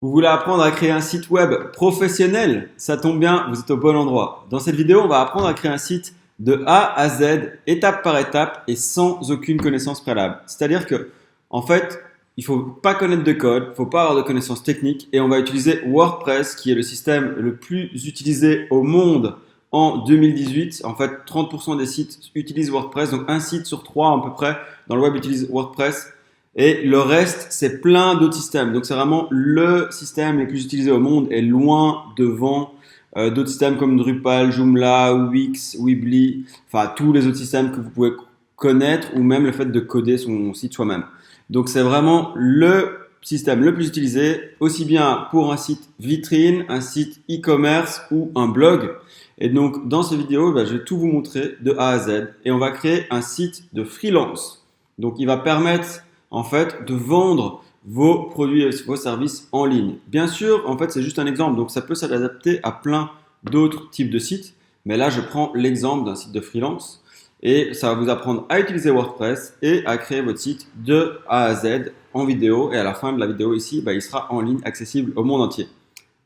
Vous voulez apprendre à créer un site web professionnel? Ça tombe bien, vous êtes au bon endroit. Dans cette vidéo, on va apprendre à créer un site de A à Z, étape par étape et sans aucune connaissance préalable. C'est-à-dire que, en fait, il faut pas connaître de code, il faut pas avoir de connaissances techniques et on va utiliser WordPress qui est le système le plus utilisé au monde en 2018. En fait, 30% des sites utilisent WordPress, donc un site sur trois à peu près dans le web utilise WordPress. Et le reste, c'est plein d'autres systèmes. Donc, c'est vraiment le système le plus utilisé au monde et loin devant d'autres systèmes comme Drupal, Joomla, Wix, Weebly, enfin tous les autres systèmes que vous pouvez connaître ou même le fait de coder son site soi-même. Donc, c'est vraiment le système le plus utilisé, aussi bien pour un site vitrine, un site e-commerce ou un blog. Et donc, dans cette vidéo, je vais tout vous montrer de A à Z et on va créer un site de freelance. Donc, il va permettre en fait de vendre vos produits et vos services en ligne. Bien sûr, en fait, c'est juste un exemple, donc ça peut s'adapter à plein d'autres types de sites, mais là, je prends l'exemple d'un site de freelance et ça va vous apprendre à utiliser WordPress et à créer votre site de A à Z en vidéo et à la fin de la vidéo ici, il sera en ligne, accessible au monde entier.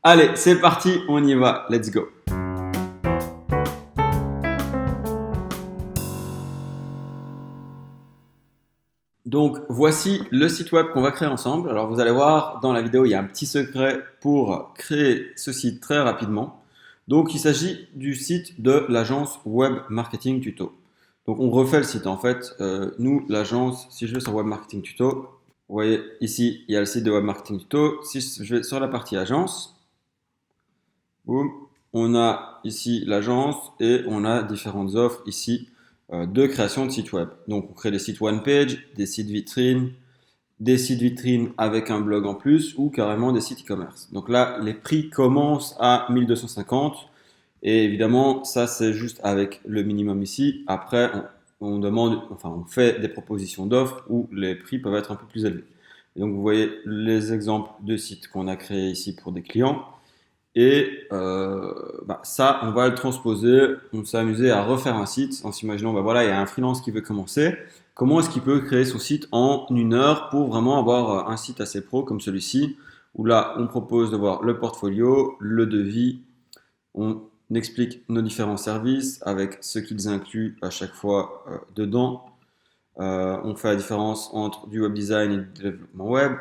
Allez, c'est parti, on y va, let's go. Donc voici le site web qu'on va créer ensemble. Alors vous allez voir dans la vidéo, il y a un petit secret pour créer ce site très rapidement. Donc il s'agit du site de l'agence Web Marketing Tuto. Donc on refait le site en fait. Nous, l'agence, si je vais sur Web Marketing Tuto, vous voyez ici, il y a le site de Web Marketing Tuto. Si je vais sur la partie agence, boum, on a ici l'agence et on a différentes offres ici de création de sites web. Donc on crée des sites one page, des sites vitrines avec un blog en plus ou carrément des sites e-commerce. Donc là, les prix commencent à 1250 et évidemment, ça c'est juste avec le minimum ici. Après, on demande, enfin on fait des propositions d'offres où les prix peuvent être un peu plus élevés. Et donc vous voyez les exemples de sites qu'on a créés ici pour des clients. Et ça, on va le transposer. On s'est amusé à refaire un site en s'imaginant, voilà, il y a un freelance qui veut commencer. Comment est-ce qu'il peut créer son site en une heure pour vraiment avoir un site assez pro comme celui-ci, où là, on propose de voir le portfolio, le devis, on explique nos différents services avec ce qu'ils incluent à chaque fois dedans. On fait la différence entre du web design et du développement web.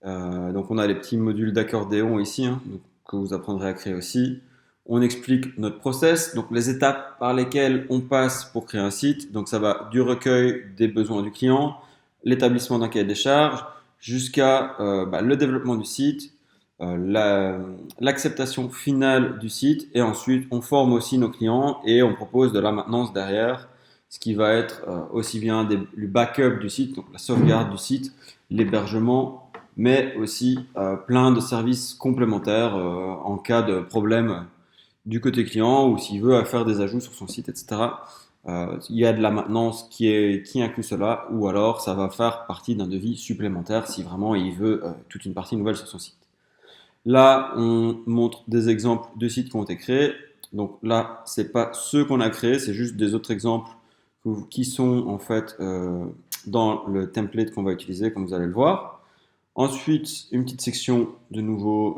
Donc on a les petits modules d'accordéon ici, hein, que vous apprendrez à créer aussi. On explique notre process, donc les étapes par lesquelles on passe pour créer un site. Donc ça va du recueil des besoins du client, l'établissement d'un cahier des charges, jusqu'à le développement du site, l'acceptation finale du site, et ensuite on forme aussi nos clients et on propose de la maintenance derrière, ce qui va être aussi bien le backup du site, donc la sauvegarde du site, l'hébergement, mais aussi plein de services complémentaires en cas de problème du côté client ou s'il veut faire des ajouts sur son site, etc. Il y a de la maintenance qui inclut cela, ou alors ça va faire partie d'un devis supplémentaire si vraiment il veut toute une partie nouvelle sur son site. Là, on montre des exemples de sites qui ont été créés. Donc là, c'est pas ceux qu'on a créés, c'est juste des autres exemples qui sont en fait dans le template qu'on va utiliser, comme vous allez le voir. Ensuite, une petite section de nouveau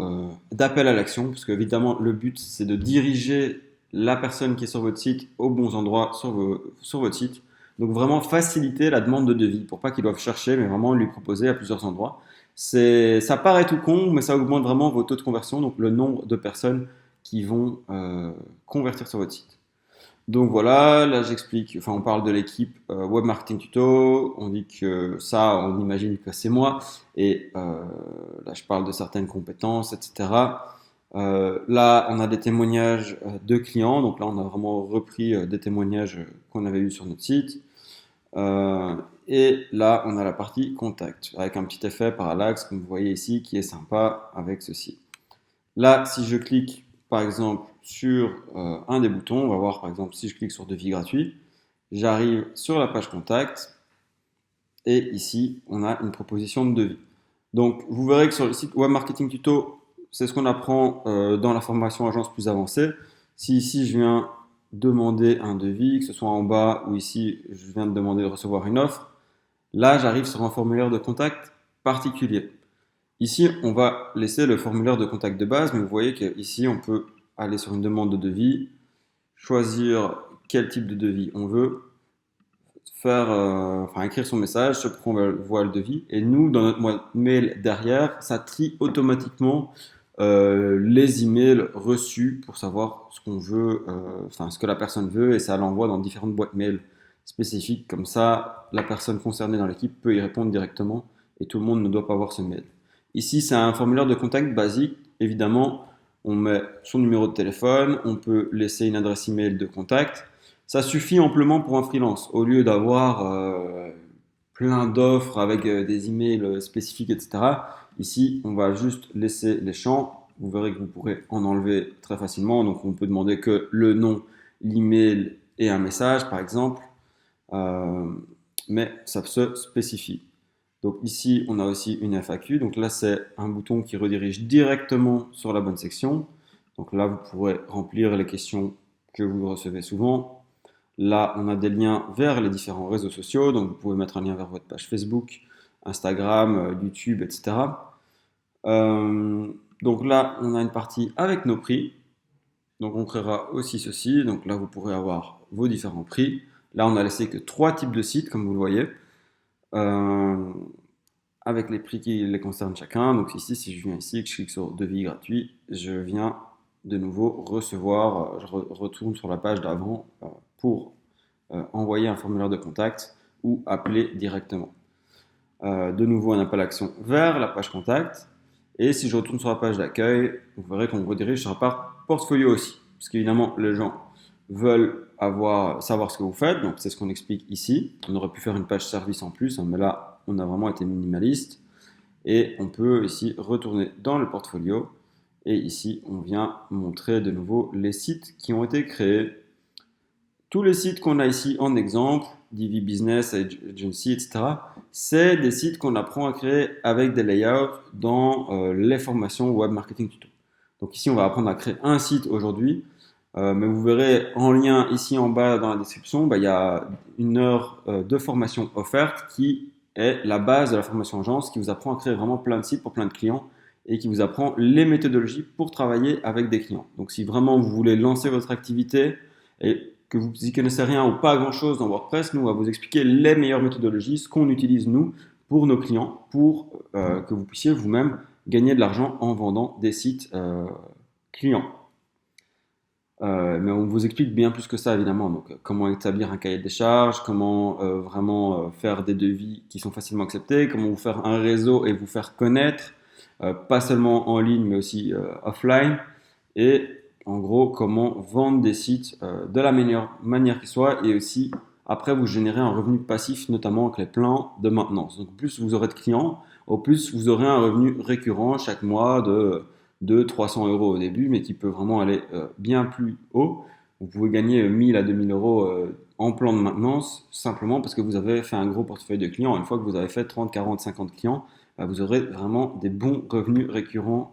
d'appel à l'action, parce qu'évidemment, le but, c'est de diriger la personne qui est sur votre site aux bons endroits sur votre site. Donc vraiment faciliter la demande de devis pour pas qu'ils doivent chercher, mais vraiment lui proposer à plusieurs endroits. Ça paraît tout con, mais ça augmente vraiment vos taux de conversion, donc le nombre de personnes qui vont convertir sur votre site. Donc voilà, là j'explique, enfin on parle de l'équipe Web Marketing Tuto, on dit que ça, on imagine que c'est moi, et là je parle de certaines compétences, etc. Là on a des témoignages de clients, donc là on a vraiment repris des témoignages qu'on avait eu sur notre site. Et là on a la partie contact, avec un petit effet parallaxe, comme vous voyez ici, qui est sympa avec ceci. Là, si je clique par exemple sur un des boutons, on va voir par exemple si je clique sur devis gratuit, j'arrive sur la page contact et ici on a une proposition de devis. Donc vous verrez que sur le site Web Marketing Tuto, c'est ce qu'on apprend dans la formation agence plus avancée. Si ici je viens demander un devis, que ce soit en bas ou ici je viens de demander de recevoir une offre, là j'arrive sur un formulaire de contact particulier. Ici, on va laisser le formulaire de contact de base, mais vous voyez qu'ici, on peut aller sur une demande de devis, choisir quel type de devis on veut, écrire son message, ce pourquoi on voit le devis, et nous, dans notre mail derrière, ça trie automatiquement les emails reçus pour savoir ce qu'on veut, ce que la personne veut, et ça l'envoie dans différentes boîtes mail spécifiques. Comme ça, la personne concernée dans l'équipe peut y répondre directement, et tout le monde ne doit pas voir ce mail. Ici, c'est un formulaire de contact basique. Évidemment, on met son numéro de téléphone, on peut laisser une adresse email de contact. Ça suffit amplement pour un freelance. Au lieu d'avoir plein d'offres avec des emails spécifiques, etc. Ici, on va juste laisser les champs. Vous verrez que vous pourrez en enlever très facilement. Donc, on peut demander que le nom, l'email et un message, par exemple. Mais ça se spécifie. Donc ici, on a aussi une FAQ. Donc là, c'est un bouton qui redirige directement sur la bonne section. Donc là, vous pourrez remplir les questions que vous recevez souvent. Là, on a des liens vers les différents réseaux sociaux. Donc vous pouvez mettre un lien vers votre page Facebook, Instagram, YouTube, etc. Donc là, on a une partie avec nos prix. Donc on créera aussi ceci. Donc là, vous pourrez avoir vos différents prix. Là, on n'a laissé que 3 types de sites, comme vous le voyez. Avec les prix qui les concernent chacun. Donc ici, si je viens ici, que je clique sur devis gratuit, je viens de nouveau recevoir, je retourne sur la page d'avant pour envoyer un formulaire de contact ou appeler directement. De nouveau, un appel à l'action vers la page contact. Et si je retourne sur la page d'accueil, vous verrez qu'on me redirige sur la page portfolio aussi. Parce qu'évidemment, les gens veulent savoir ce que vous faites. Donc, c'est ce qu'on explique ici. On aurait pu faire une page service en plus, mais là, on a vraiment été minimaliste. Et on peut ici retourner dans le portfolio. Et ici, on vient montrer de nouveau les sites qui ont été créés. Tous les sites qu'on a ici en exemple, Divi Business, Agency, etc., c'est des sites qu'on apprend à créer avec des layouts dans les formations Web Marketing Tuto. Donc ici, on va apprendre à créer un site aujourd'hui, mais vous verrez en lien ici en bas dans la description, il y a une heure de formation offerte qui est la base de la formation agence, qui vous apprend à créer vraiment plein de sites pour plein de clients et qui vous apprend les méthodologies pour travailler avec des clients. Donc si vraiment vous voulez lancer votre activité et que vous n'y connaissez rien ou pas grand-chose dans WordPress, nous, on va vous expliquer les meilleures méthodologies, ce qu'on utilise, nous, pour nos clients, pour que vous puissiez vous-même gagner de l'argent en vendant des sites clients. Mais on vous explique bien plus que ça, évidemment. Donc, comment établir un cahier des charges, comment vraiment faire des devis qui sont facilement acceptés, comment vous faire un réseau et vous faire connaître, pas seulement en ligne, mais aussi offline. Et en gros, comment vendre des sites de la meilleure manière qui soit et aussi, après, vous générez un revenu passif, notamment avec les plans de maintenance. Donc, plus vous aurez de clients, au plus vous aurez un revenu récurrent chaque mois de 300 euros au début, mais qui peut vraiment aller bien plus haut. Vous pouvez gagner 1000 à 2000 euros en plan de maintenance, simplement parce que vous avez fait un gros portefeuille de clients. Une fois que vous avez fait 30, 40, 50 clients, vous aurez vraiment des bons revenus récurrents.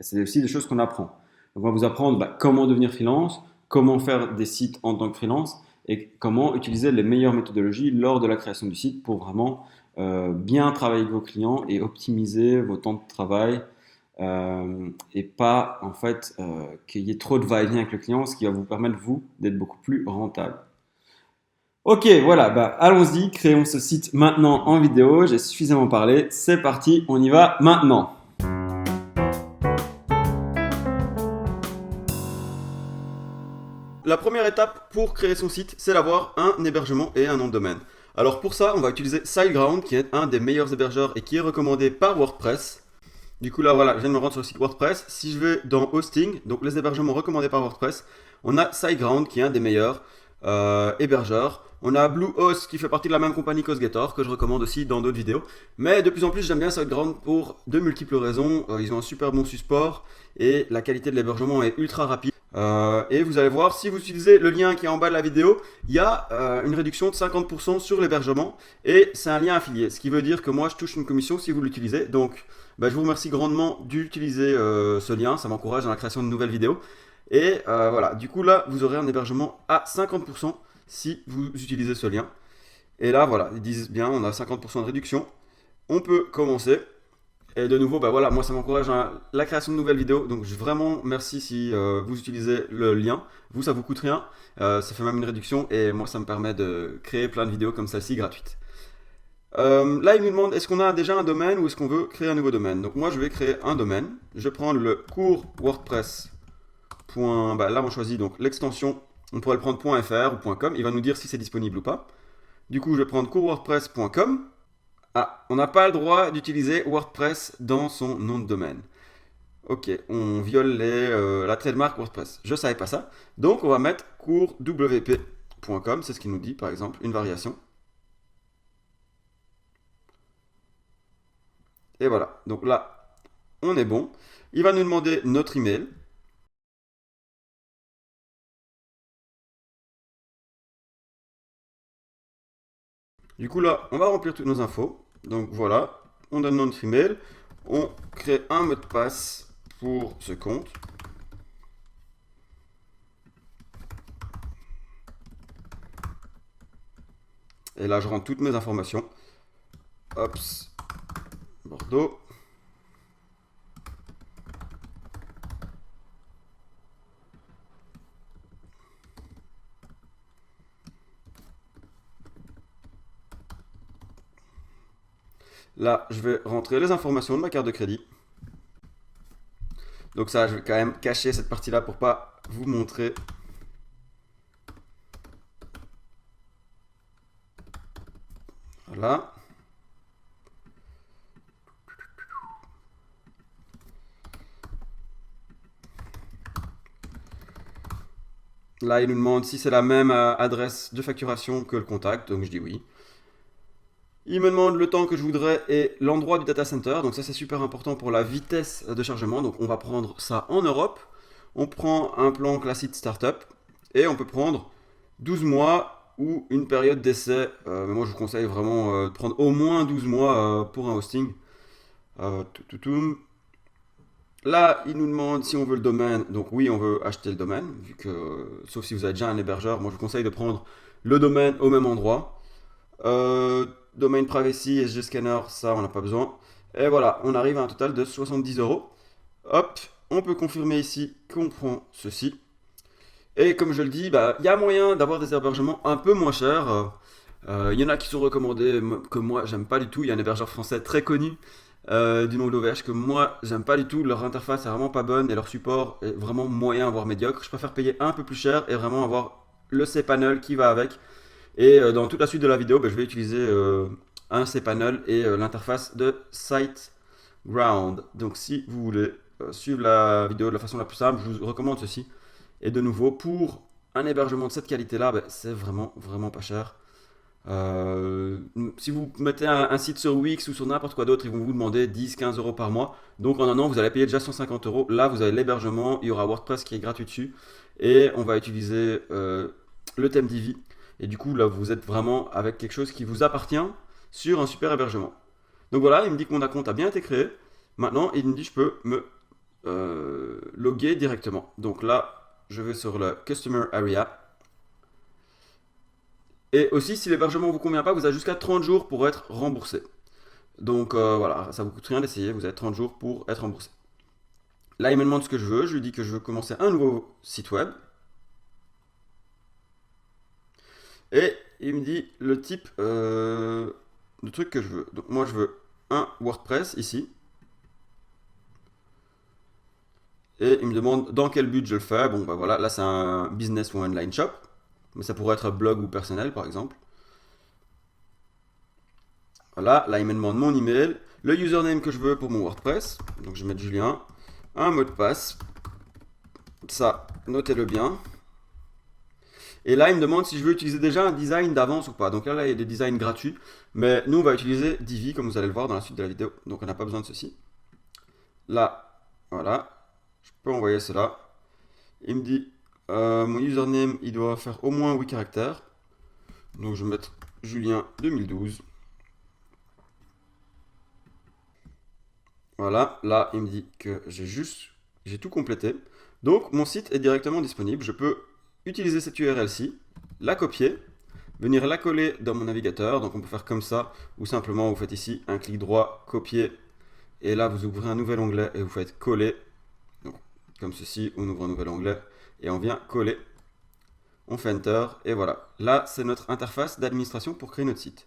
Et c'est aussi des choses qu'on apprend. Donc on va vous apprendre comment devenir freelance, comment faire des sites en tant que freelance et comment utiliser les meilleures méthodologies lors de la création du site pour vraiment bien travailler avec vos clients et optimiser vos temps de travail et pas en fait qu'il y ait trop de va-et-vient avec le client, ce qui va vous permettre vous d'être beaucoup plus rentable. Ok, voilà, allons-y, créons ce site maintenant en vidéo, j'ai suffisamment parlé, c'est parti, on y va maintenant. La première étape pour créer son site, c'est d'avoir un hébergement et un nom de domaine. Alors pour ça, on va utiliser SiteGround, qui est un des meilleurs hébergeurs et qui est recommandé par WordPress. Du coup là, voilà, je viens de me rendre sur le site WordPress. Si je vais dans Hosting, donc les hébergements recommandés par WordPress, on a SiteGround, qui est un des meilleurs hébergeurs. On a Bluehost, qui fait partie de la même compagnie qu'HostGator, que je recommande aussi dans d'autres vidéos. Mais de plus en plus, j'aime bien SiteGround pour de multiples raisons. Ils ont un super bon support et la qualité de l'hébergement est ultra rapide. Et vous allez voir, si vous utilisez le lien qui est en bas de la vidéo, il y a une réduction de 50% sur l'hébergement et c'est un lien affilié, ce qui veut dire que moi je touche une commission si vous l'utilisez. Donc je vous remercie grandement d'utiliser ce lien, ça m'encourage dans la création de nouvelles vidéos. Et voilà, du coup là vous aurez un hébergement à 50% si vous utilisez ce lien. Et là voilà, ils disent bien, on a 50% de réduction. On peut commencer. Et de nouveau, bah voilà, moi ça m'encourage à la création de nouvelles vidéos. Donc vraiment merci si vous utilisez le lien. Vous, ça vous coûte rien. Ça fait même une réduction et moi ça me permet de créer plein de vidéos comme celle-ci gratuites. Là, il nous demande est-ce qu'on a déjà un domaine ou est-ce qu'on veut créer un nouveau domaine. Donc moi je vais créer un domaine. Je vais prendre le cours WordPress. Bah, là on choisit donc l'extension. On pourrait le prendre .fr ou .com. Il va nous dire si c'est disponible ou pas. Du coup, je vais prendre courswordpress.com. Ah, on n'a pas le droit d'utiliser WordPress dans son nom de domaine. Ok, on viole la trademark WordPress. Je savais pas ça. Donc on va mettre courswp.com, c'est ce qu'il nous dit par exemple, une variation. Et voilà, donc là, on est bon. Il va nous demander notre email. Du coup là, on va remplir toutes nos infos. Donc voilà, on donne notre email. On crée un mot de passe pour ce compte. Et là, je rentre toutes mes informations. Hops, Bordeaux. Là, je vais rentrer les informations de ma carte de crédit. Donc ça, je vais quand même cacher cette partie-là pour pas vous montrer. Voilà. Là, il nous demande si c'est la même adresse de facturation que le contact, donc je dis oui. Il me demande le temps que je voudrais et l'endroit du data center, donc ça c'est super important pour la vitesse de chargement, donc on va prendre ça en Europe. On prend un plan classique startup et on peut prendre 12 mois ou une période d'essai. Mais moi je vous conseille vraiment de prendre au moins 12 mois pour un hosting. Tout, tout, tout. Là, il nous demande si on veut le domaine. Donc oui, on veut acheter le domaine, vu que, sauf si vous avez déjà un hébergeur, moi je vous conseille de prendre le domaine au même endroit. Domain privacy, SG Scanner, ça on n'a pas besoin. Et voilà, on arrive à un total de 70 euros. Hop, on peut confirmer ici qu'on prend ceci. Et comme je le dis, bah, il y a moyen d'avoir des hébergements un peu moins chers. Il y en a qui sont recommandés, que moi j'aime pas du tout. Il y a un hébergeur français très connu du nom d'OVH que moi j'aime pas du tout. Leur interface est vraiment pas bonne et leur support est vraiment moyen, voire médiocre. Je préfère payer un peu plus cher et vraiment avoir le cPanel qui va avec. Et dans toute la suite de la vidéo, bah, je vais utiliser un cPanel et l'interface de SiteGround. Donc si vous voulez suivre la vidéo de la façon la plus simple, je vous recommande ceci. Et de nouveau, pour un hébergement de cette qualité-là, bah, c'est vraiment, vraiment pas cher. Si vous mettez un site sur Wix ou sur n'importe quoi d'autre, ils vont vous demander 10-15 euros par mois. Donc en un an, vous allez payer déjà 150 euros. Là, vous avez l'hébergement, il y aura WordPress qui est gratuit dessus. Et on va utiliser le thème Divi. Et du coup, là, vous êtes vraiment avec quelque chose qui vous appartient sur un super hébergement. Donc voilà, il me dit que mon compte a bien été créé. Maintenant, il me dit que je peux me loguer directement. Donc là, je vais sur le Customer Area. Et aussi, si l'hébergement ne vous convient pas, vous avez jusqu'à 30 jours pour être remboursé. Donc voilà, ça vous coûte rien d'essayer, vous avez 30 jours pour être remboursé. Là, il me demande ce que je veux, je lui dis que je veux commencer un nouveau site web. Et il me dit le type de truc que je veux. Donc moi, je veux un WordPress ici. Et il me demande dans quel but je le fais. Bon, bah voilà, là c'est un business ou online shop. Mais ça pourrait être un blog ou personnel, par exemple. Voilà, là il me demande mon email, le username que je veux pour mon WordPress. Donc je vais mettre Julien, un mot de passe. Ça, notez-le bien. Et là, il me demande si je veux utiliser déjà un design d'avance ou pas. Donc là, il y a des designs gratuits. Mais nous, on va utiliser Divi, comme vous allez le voir dans la suite de la vidéo. Donc on n'a pas besoin de ceci. Là, voilà. Je peux envoyer cela. Il me dit, mon username, il doit faire au moins 8 caractères. Donc je vais mettre Julien 2012. Voilà, là, il me dit que j'ai tout complété. Donc mon site est directement disponible. Je peux utiliser cette URL-ci, la copier, venir la coller dans mon navigateur. Donc on peut faire comme ça, ou simplement vous faites ici un clic droit, copier, Et là, vous ouvrez un nouvel onglet et vous faites coller. Donc, comme ceci, on ouvre un nouvel onglet et on vient coller. On fait Enter et voilà. Là, c'est notre interface d'administration pour créer notre site.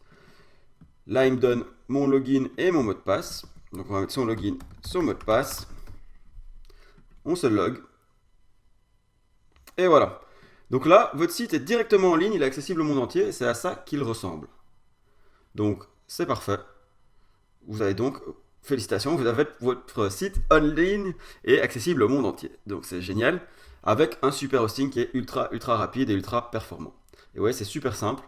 Là, il me donne mon login et mon mot de passe. Donc, on va mettre son login, son mot de passe. On se log. Et voilà. Donc là, votre site est directement en ligne, il est accessible au monde entier, et c'est à ça qu'il ressemble. Donc, c'est parfait. Vous avez donc, félicitations, vous avez votre site en ligne et accessible au monde entier. Donc, c'est génial, avec un super hosting qui est ultra rapide et ultra performant. Et ouais, c'est super simple.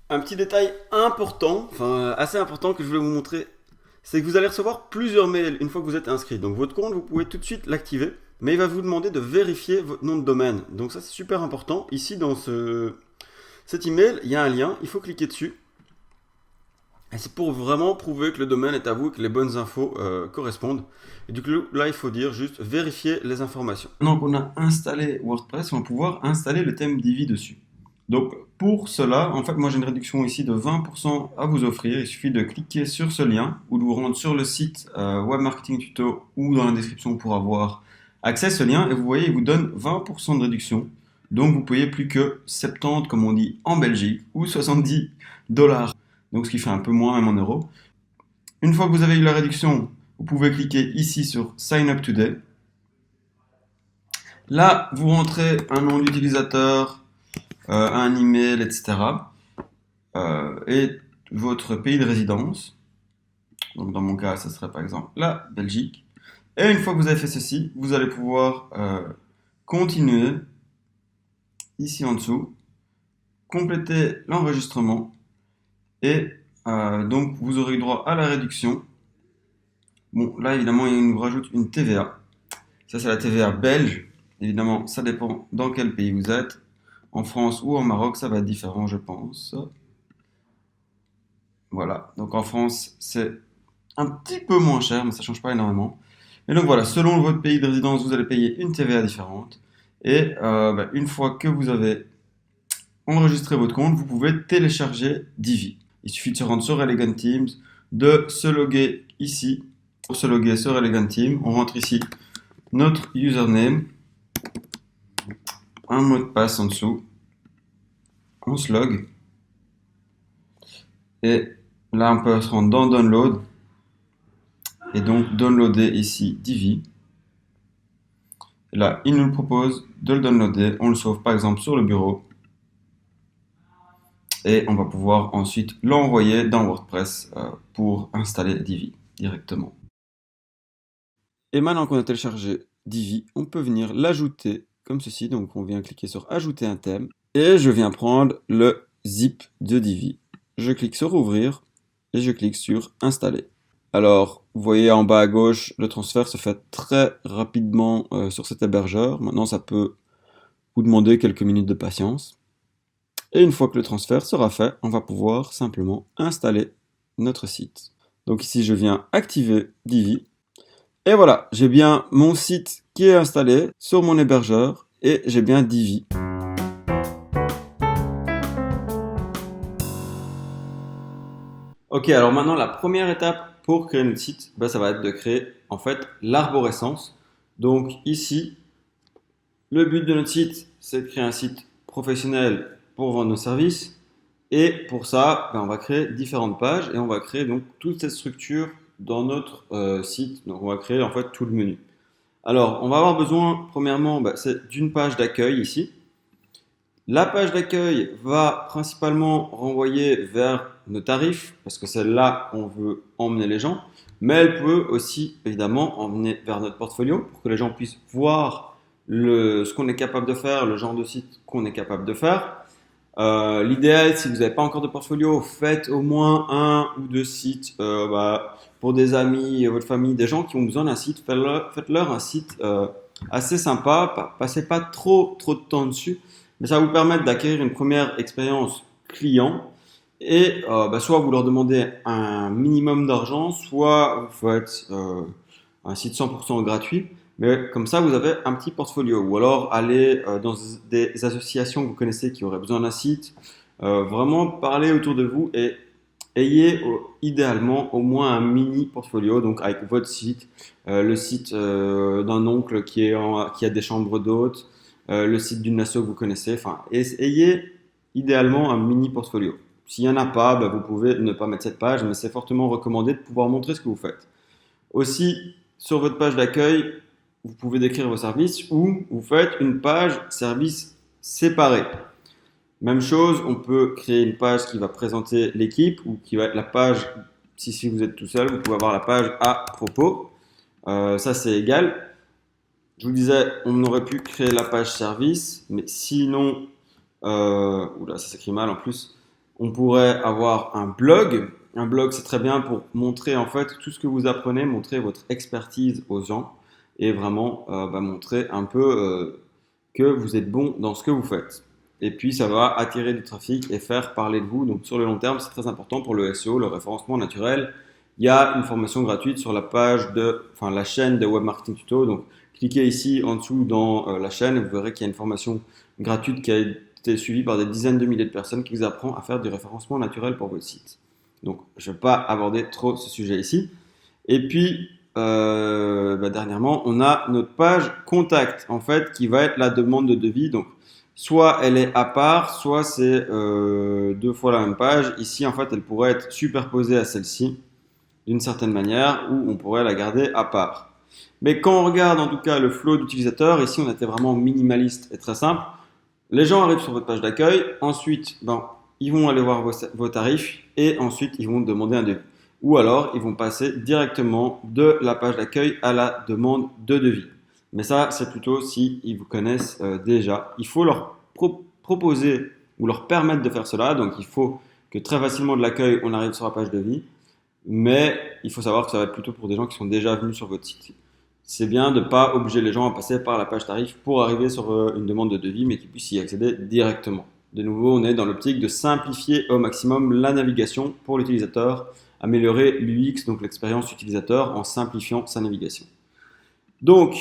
Un petit détail important, enfin assez important que je voulais vous montrer, c'est que vous allez recevoir plusieurs mails une fois que vous êtes inscrit. Donc votre compte, vous pouvez tout de suite l'activer, mais il va vous demander de vérifier votre nom de domaine. Donc ça, c'est super important. Ici, dans cet email, il y a un lien, il faut cliquer dessus. Et c'est pour vraiment prouver que le domaine est à vous et que les bonnes infos correspondent. Et du coup, là, il faut dire juste vérifier les informations. Maintenant qu'on a installé WordPress, on va pouvoir installer le thème Divi dessus. Donc pour cela, en fait, moi j'ai une réduction ici de 20% à vous offrir. Il suffit de cliquer sur ce lien ou de vous rendre sur le site Web Marketing Tuto ou dans la description pour avoir accès à ce lien. Et vous voyez, il vous donne 20% de réduction. Donc vous payez plus que 70, comme on dit en Belgique, ou 70 dollars. Donc ce qui fait un peu moins même en euros. Une fois que vous avez eu la réduction, vous pouvez cliquer ici sur Sign Up Today. Là, vous rentrez un nom d'utilisateur, un email, etc. Et votre pays de résidence. Donc dans mon cas, ce serait par exemple la Belgique. Et une fois que vous avez fait ceci, vous allez pouvoir continuer ici en dessous, compléter l'enregistrement et donc vous aurez eu droit à la réduction. Bon, là évidemment, il nous rajoute une TVA. Ça, c'est la TVA belge. Évidemment, ça dépend dans quel pays vous êtes. En France ou au Maroc, ça va être différent, je pense. Voilà, donc en France, c'est un petit peu moins cher, mais ça ne change pas énormément. Et donc voilà, selon votre pays de résidence, vous allez payer une TVA différente. Et une fois que vous avez enregistré votre compte, vous pouvez télécharger Divi. Il suffit de se rendre sur Elegant Teams, de se loguer ici. Pour se loguer sur Elegant Teams, on rentre ici notre username, un mot de passe en dessous, on se log. Et là, on peut se rendre dans Download et donc downloader ici Divi. Et là, il nous propose de le downloader. On le sauve par exemple sur le bureau. Et on va pouvoir ensuite l'envoyer dans WordPress pour installer Divi directement. Et maintenant qu'on a téléchargé Divi, on peut venir l'ajouter comme ceci. Donc on vient cliquer sur Ajouter un thème. Et je viens prendre le zip de Divi. Je clique sur Ouvrir et je clique sur Installer. Alors, vous voyez en bas à gauche, le transfert se fait très rapidement sur cet hébergeur. Maintenant, ça peut vous demander quelques minutes de patience. Et une fois que le transfert sera fait, on va pouvoir simplement installer notre site. Donc ici, je viens activer Divi. Et voilà, j'ai bien mon site qui est installé sur mon hébergeur et j'ai bien Divi. Ok, alors maintenant, la première étape pour créer notre site, ça va être de créer en fait l'arborescence. Donc ici, le but de notre site, c'est de créer un site professionnel pour vendre nos services. Et pour ça, on va créer différentes pages et on va créer donc toute cette structure dans notre site. Donc on va créer en fait tout le menu. Alors, on va avoir besoin, premièrement, c'est d'une page d'accueil ici. La page d'accueil va principalement renvoyer vers nos tarifs, parce que c'est là qu'on veut emmener les gens, mais elle peut aussi évidemment emmener vers notre portfolio pour que les gens puissent voir ce qu'on est capable de faire, le genre de site qu'on est capable de faire. L'idéal, si vous n'avez pas encore de portfolio, faites au moins un ou deux sites pour des amis, votre famille, des gens qui ont besoin d'un site. Faites-leur un site assez sympa, passez pas trop de temps dessus, mais ça va vous permettre d'acquérir une première expérience client. Et soit vous leur demandez un minimum d'argent, soit vous faites un site 100% gratuit. Mais comme ça, vous avez un petit portfolio. Ou alors, aller dans des associations que vous connaissez qui auraient besoin d'un site. Vraiment parler autour de vous et idéalement au moins un mini portfolio, donc avec votre site, le site d'un oncle qui a des chambres d'hôtes, le site d'une asso que vous connaissez. Enfin, ayez idéalement un mini portfolio. S'il n'y en a pas, bah, vous pouvez ne pas mettre cette page, mais c'est fortement recommandé de pouvoir montrer ce que vous faites. Aussi, sur votre page d'accueil, vous pouvez décrire vos services ou vous faites une page service séparée. Même chose, on peut créer une page qui va présenter l'équipe ou qui va être la page, si vous êtes tout seul, vous pouvez avoir la page à propos. Ça, c'est égal. Je vous disais, on aurait pu créer la page service, mais sinon, oula, ça s'écrit mal en plus, on pourrait avoir un blog. Un blog, c'est très bien pour montrer en fait tout ce que vous apprenez, montrer votre expertise aux gens et vraiment montrer un peu que vous êtes bon dans ce que vous faites. Et puis, ça va attirer du trafic et faire parler de vous. Donc, sur le long terme, c'est très important pour le SEO, le référencement naturel. Il y a une formation gratuite sur la chaîne de Web Marketing Tuto. Donc, cliquez ici en dessous dans la chaîne et vous verrez qu'il y a une formation gratuite qui a été suivie par des dizaines de milliers de personnes qui vous apprend à faire du référencement naturel pour votre site. Donc, je ne vais pas aborder trop ce sujet ici. Et puis, dernièrement, on a notre page contact, en fait, qui va être la demande de devis. Donc, soit elle est à part, soit c'est deux fois la même page. Ici, en fait, elle pourrait être superposée à celle-ci d'une certaine manière, ou on pourrait la garder à part. Mais quand on regarde en tout cas le flow d'utilisateurs, ici on était vraiment minimaliste et très simple. Les gens arrivent sur votre page d'accueil, ensuite ils vont aller voir vos tarifs et ensuite ils vont demander un devis. Ou alors ils vont passer directement de la page d'accueil à la demande de devis. Mais ça, c'est plutôt si ils vous connaissent déjà. Il faut leur proposer ou leur permettre de faire cela. Donc il faut que très facilement de l'accueil, on arrive sur la page devis. Mais il faut savoir que ça va être plutôt pour des gens qui sont déjà venus sur votre site. C'est bien de ne pas obliger les gens à passer par la page tarif pour arriver sur une demande de devis, mais qu'ils puissent y accéder directement. De nouveau, on est dans l'optique de simplifier au maximum la navigation pour l'utilisateur, améliorer l'UX, donc l'expérience utilisateur, en simplifiant sa navigation. Donc,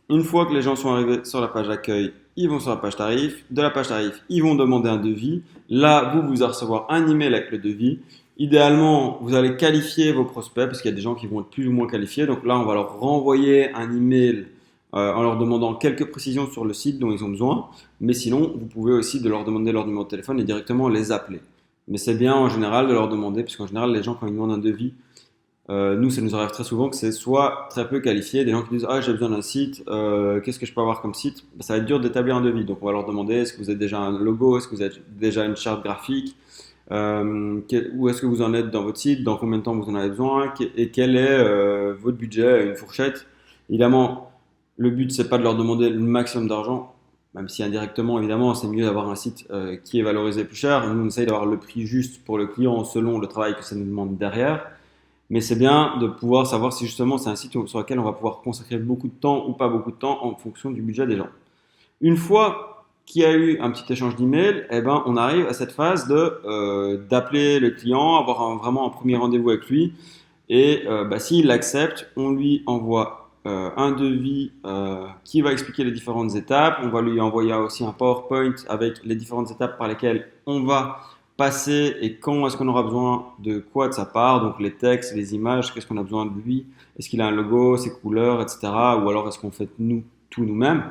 une fois que les gens sont arrivés sur la page d'accueil, ils vont sur la page tarif. De la page tarif, ils vont demander un devis. Là, vous allez recevoir un email avec le devis. Idéalement, vous allez qualifier vos prospects parce qu'il y a des gens qui vont être plus ou moins qualifiés. Donc là, on va leur renvoyer un email en leur demandant quelques précisions sur le site dont ils ont besoin. Mais sinon, vous pouvez aussi de leur demander leur numéro de téléphone et directement les appeler. Mais c'est bien en général de leur demander, puisqu'en général, les gens, quand ils demandent un devis, nous, ça nous arrive très souvent que c'est soit très peu qualifié, des gens qui disent ah j'ai besoin d'un site, qu'est-ce que je peux avoir comme site? Ça va être dur d'établir un devis. Donc on va leur demander est-ce que vous avez déjà un logo, est-ce que vous avez déjà une charte graphique, où est-ce que vous en êtes dans votre site, dans combien de temps vous en avez besoin, et quel est votre budget, une fourchette. Évidemment, le but c'est pas de leur demander le maximum d'argent, même si indirectement évidemment c'est mieux d'avoir un site qui est valorisé plus cher. Nous on essaye d'avoir le prix juste pour le client selon le travail que ça nous demande derrière. Mais c'est bien de pouvoir savoir si justement c'est un site sur lequel on va pouvoir consacrer beaucoup de temps ou pas beaucoup de temps en fonction du budget des gens. Une fois qu'il y a eu un petit échange d'email, on arrive à cette phase d'appeler le client, avoir vraiment un premier rendez-vous avec lui. Et s'il l'accepte, on lui envoie un devis qui va expliquer les différentes étapes. On va lui envoyer aussi un PowerPoint avec les différentes étapes par lesquelles on va passer et quand est-ce qu'on aura besoin de quoi de sa part, donc les textes, les images, qu'est-ce qu'on a besoin de lui, est-ce qu'il a un logo, ses couleurs, etc. Ou alors est-ce qu'on fait tout nous-mêmes.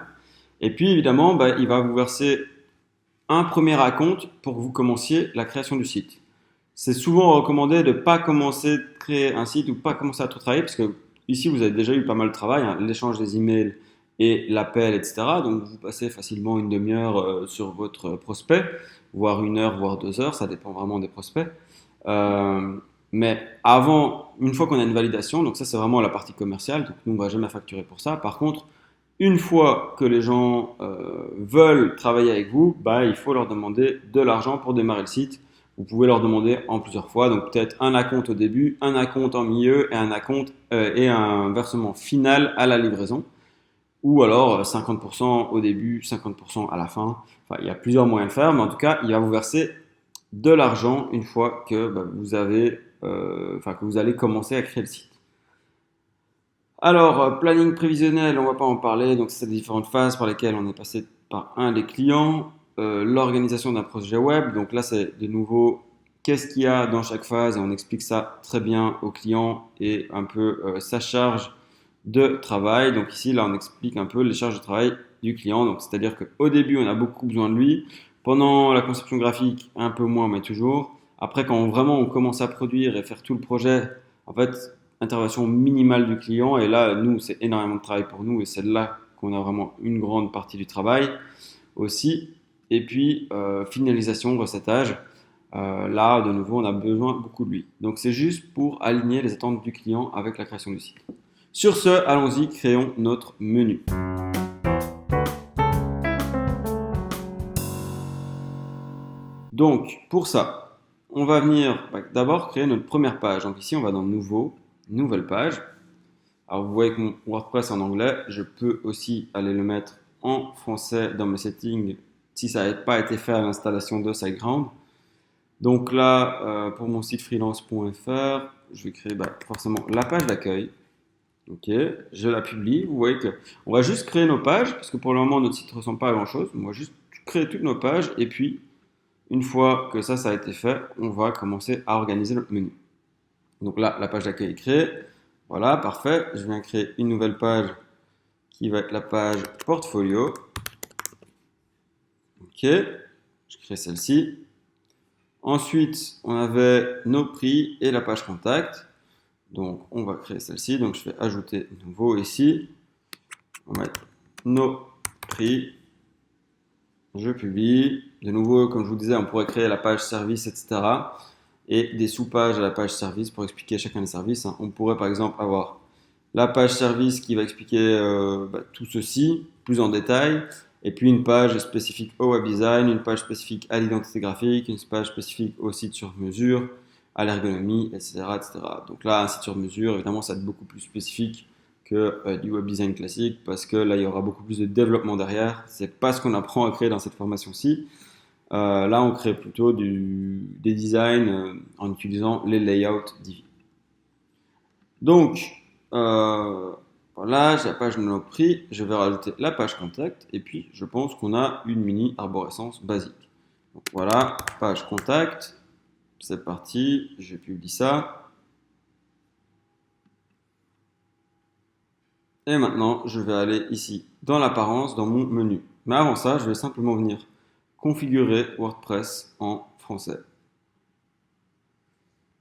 Et puis évidemment, il va vous verser un premier acompte pour que vous commenciez la création du site. C'est souvent recommandé de ne pas commencer de créer un site ou pas commencer à tout travailler parce que ici vous avez déjà eu pas mal de travail, hein, l'échange des emails et l'appel, etc. Donc vous passez facilement une demi-heure sur votre prospect, voire une heure, voire 2 heures, ça dépend vraiment des prospects. Mais avant, une fois qu'on a une validation, donc ça c'est vraiment la partie commerciale, donc nous on ne va jamais facturer pour ça. Par contre, une fois que les gens veulent travailler avec vous, il faut leur demander de l'argent pour démarrer le site. Vous pouvez leur demander en plusieurs fois, donc peut-être un acompte au début, un acompte en milieu et un acompte et un versement final à la livraison. Ou alors 50% au début, 50% à la fin. Enfin, il y a plusieurs moyens de faire, mais en tout cas, il va vous verser de l'argent une fois que que vous allez commencer à créer le site. Alors, planning prévisionnel, on ne va pas en parler. Donc, c'est les différentes phases par lesquelles on est passé par un des clients. L'organisation d'un projet web. Donc là, c'est de nouveau qu'est-ce qu'il y a dans chaque phase et on explique ça très bien au client et un peu sa charge de travail. Donc ici, là, on explique un peu les charges de travail du client. Donc, c'est-à-dire qu'au début, on a beaucoup besoin de lui. Pendant la conception graphique, un peu moins, mais toujours. Après, quand vraiment on commence à produire et faire tout le projet, en fait, intervention minimale du client. Et là, nous, c'est énormément de travail pour nous et c'est là qu'on a vraiment une grande partie du travail aussi. Et puis, finalisation, recettage. Là, de nouveau, on a besoin beaucoup de lui. Donc, c'est juste pour aligner les attentes du client avec la création du site. Sur ce, allons-y, créons notre menu. Donc, pour ça, on va venir d'abord créer notre première page. Donc ici, on va dans Nouveau, Nouvelle page. Alors, vous voyez que mon WordPress est en anglais. Je peux aussi aller le mettre en français dans mes settings si ça n'avait pas été fait à l'installation de SiteGround. Donc là, pour mon site freelance.fr, je vais créer forcément la page d'accueil. Ok, je la publie. Vous voyez que on va juste créer nos pages parce que pour le moment notre site ne ressemble pas à grand chose. On va juste créer toutes nos pages et puis une fois que ça a été fait, on va commencer à organiser notre menu. Donc là, la page d'accueil est créée. Voilà, parfait. Je viens créer une nouvelle page qui va être la page portfolio. Ok, je crée celle-ci. Ensuite, on avait nos prix et la page contact. Donc, on va créer celle-ci. Donc, je vais ajouter nouveau ici. On va mettre nos prix. Je publie. De nouveau, comme je vous disais, on pourrait créer la page service, etc. Et des sous-pages à la page service pour expliquer chacun des services. On pourrait par exemple avoir la page service qui va expliquer tout ceci plus en détail. Et puis une page spécifique au web design, une page spécifique à l'identité graphique, une page spécifique au site sur mesure, à l'ergonomie, etc., etc. Donc là, un site sur mesure, évidemment, ça va être beaucoup plus spécifique que du web design classique parce que là, il y aura beaucoup plus de développement derrière. C'est pas ce qu'on apprend à créer dans cette formation-ci. Là, on crée plutôt des designs en utilisant les layouts Divi. Donc, voilà, j'ai la page de nos prix. Je vais rajouter la page contact. Et puis, je pense qu'on a une mini arborescence basique. Donc, voilà, page contact. C'est parti. Je publie ça. Et maintenant, je vais aller ici dans l'apparence, dans mon menu. Mais avant ça, je vais simplement venir configurer WordPress en français.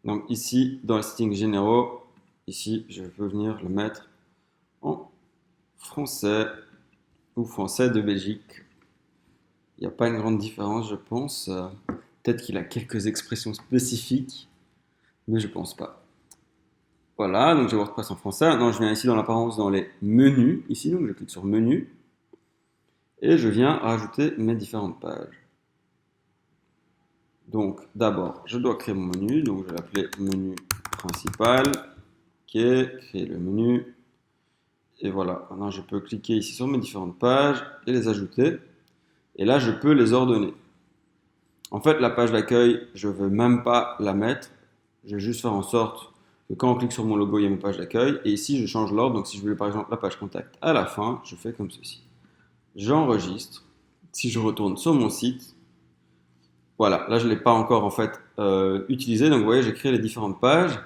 Donc ici, dans les settings généraux, ici, je peux venir le mettre en français ou français de Belgique. Il n'y a pas une grande différence, je pense. Peut-être qu'il a quelques expressions spécifiques, mais je pense pas. Voilà, donc j'ai WordPress en français. Maintenant, je viens ici dans l'apparence, dans les menus. Ici, donc je clique sur menu. Et je viens rajouter mes différentes pages. Donc, d'abord, je dois créer mon menu. Donc, je vais l'appeler menu principal. Ok, créer le menu. Et voilà, maintenant je peux cliquer ici sur mes différentes pages et les ajouter. Et là, je peux les ordonner. En fait, la page d'accueil, je ne veux même pas la mettre. Je vais juste faire en sorte que quand on clique sur mon logo, il y a ma page d'accueil. Et ici, je change l'ordre. Donc, si je veux par exemple la page contact à la fin, je fais comme ceci. J'enregistre. Si je retourne sur mon site, voilà, là je ne l'ai pas encore en fait utilisé. Donc, vous voyez, j'ai créé les différentes pages,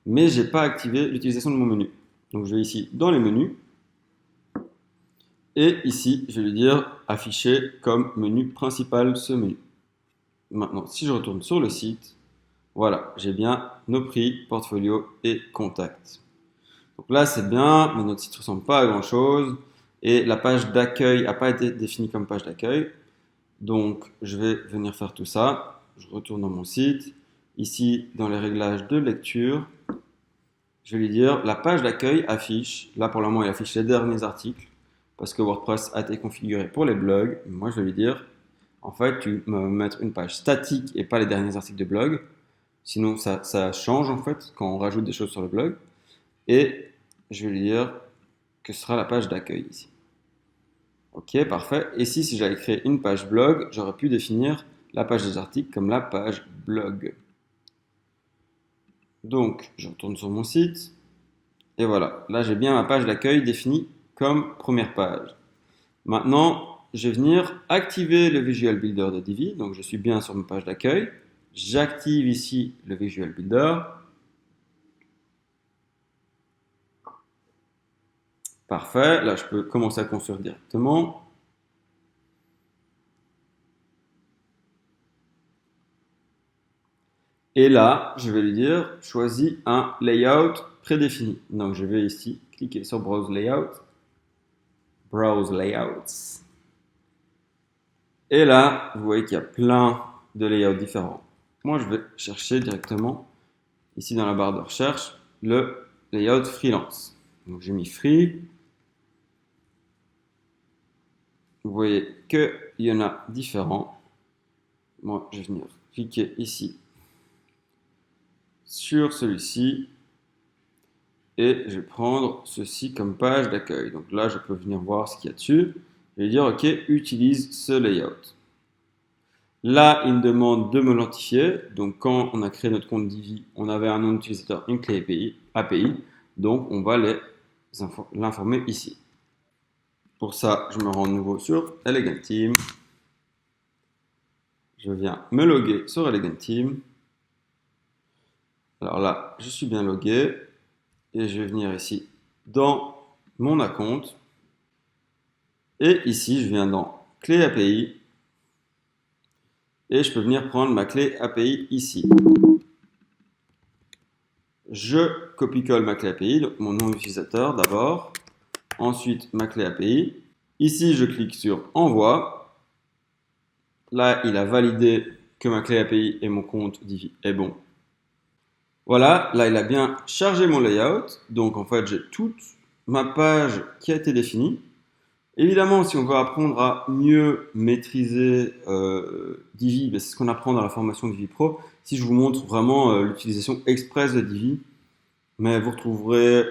mais je n'ai pas activé l'utilisation de mon menu. Donc, je vais ici dans les menus. Et ici, je vais lui dire afficher comme menu principal ce menu. Maintenant, si je retourne sur le site, voilà, j'ai bien nos prix, portfolio et contact. Donc là, c'est bien, mais notre site ne ressemble pas à grand chose. Et la page d'accueil n'a pas été définie comme page d'accueil. Donc, je vais venir faire tout ça. Je retourne dans mon site. Ici, dans les réglages de lecture, je vais lui dire la page d'accueil affiche. Là, pour le moment, il affiche les derniers articles parce que WordPress a été configuré pour les blogs. Moi, je vais lui dire en fait, tu vas mettre une page statique et pas les derniers articles de blog. Sinon, ça change en fait quand on rajoute des choses sur le blog. Et je vais lui dire que ce sera la page d'accueil ici. Ok, parfait. Et si j'avais créé une page blog, j'aurais pu définir la page des articles comme la page blog. Donc, je retourne sur mon site. Et voilà, là j'ai bien ma page d'accueil définie comme première page. Maintenant, je vais venir activer le Visual Builder de Divi. Donc, je suis bien sur ma page d'accueil. J'active ici le Visual Builder. Parfait, là je peux commencer à construire directement. Et là, je vais lui dire, choisis un layout prédéfini. Donc je vais ici cliquer sur Browse Layout. Browse Layouts. Et là, vous voyez qu'il y a plein de layouts différents. Moi, je vais chercher directement, ici dans la barre de recherche, le layout freelance. Donc j'ai mis free. Vous voyez qu'il y en a différents. Moi, je vais venir cliquer ici sur celui-ci et je vais prendre ceci comme page d'accueil. Donc là, je peux venir voir ce qu'il y a dessus. Je vais dire OK, utilise ce layout. Là, il me demande de me l'identifier. Donc quand on a créé notre compte Divi, on avait un nom d'utilisateur, une clé API. Donc on va l'informer ici. Pour ça, je me rends de nouveau sur Elegant Team. Je viens me loguer sur Elegant Team. Alors là, je suis bien logué et je vais venir ici dans mon account. Et ici, je viens dans clé API et je peux venir prendre ma clé API ici. Je copie-colle ma clé API, donc mon nom d'utilisateur d'abord, ensuite ma clé API. Ici, je clique sur Envoi. Là, il a validé que ma clé API et mon compte Divi est bon. Voilà, là il a bien chargé mon layout, donc en fait j'ai toute ma page qui a été définie. Évidemment, si on veut apprendre à mieux maîtriser Divi, c'est ce qu'on apprend dans la formation Divi Pro. Si je vous montre vraiment l'utilisation express de Divi, mais vous retrouverez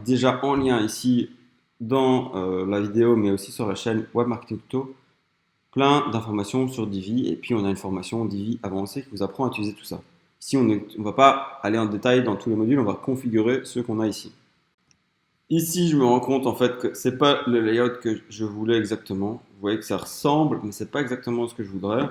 déjà en lien ici dans la vidéo, mais aussi sur la chaîne Web Marketing Tuto, plein d'informations sur Divi, et puis on a une formation Divi avancée qui vous apprend à utiliser tout ça. Ici, on ne va pas aller en détail dans tous les modules, on va configurer ceux qu'on a ici. Ici, je me rends compte en fait que c'est pas le layout que je voulais exactement. Vous voyez que ça ressemble, mais c'est pas exactement ce que je voudrais.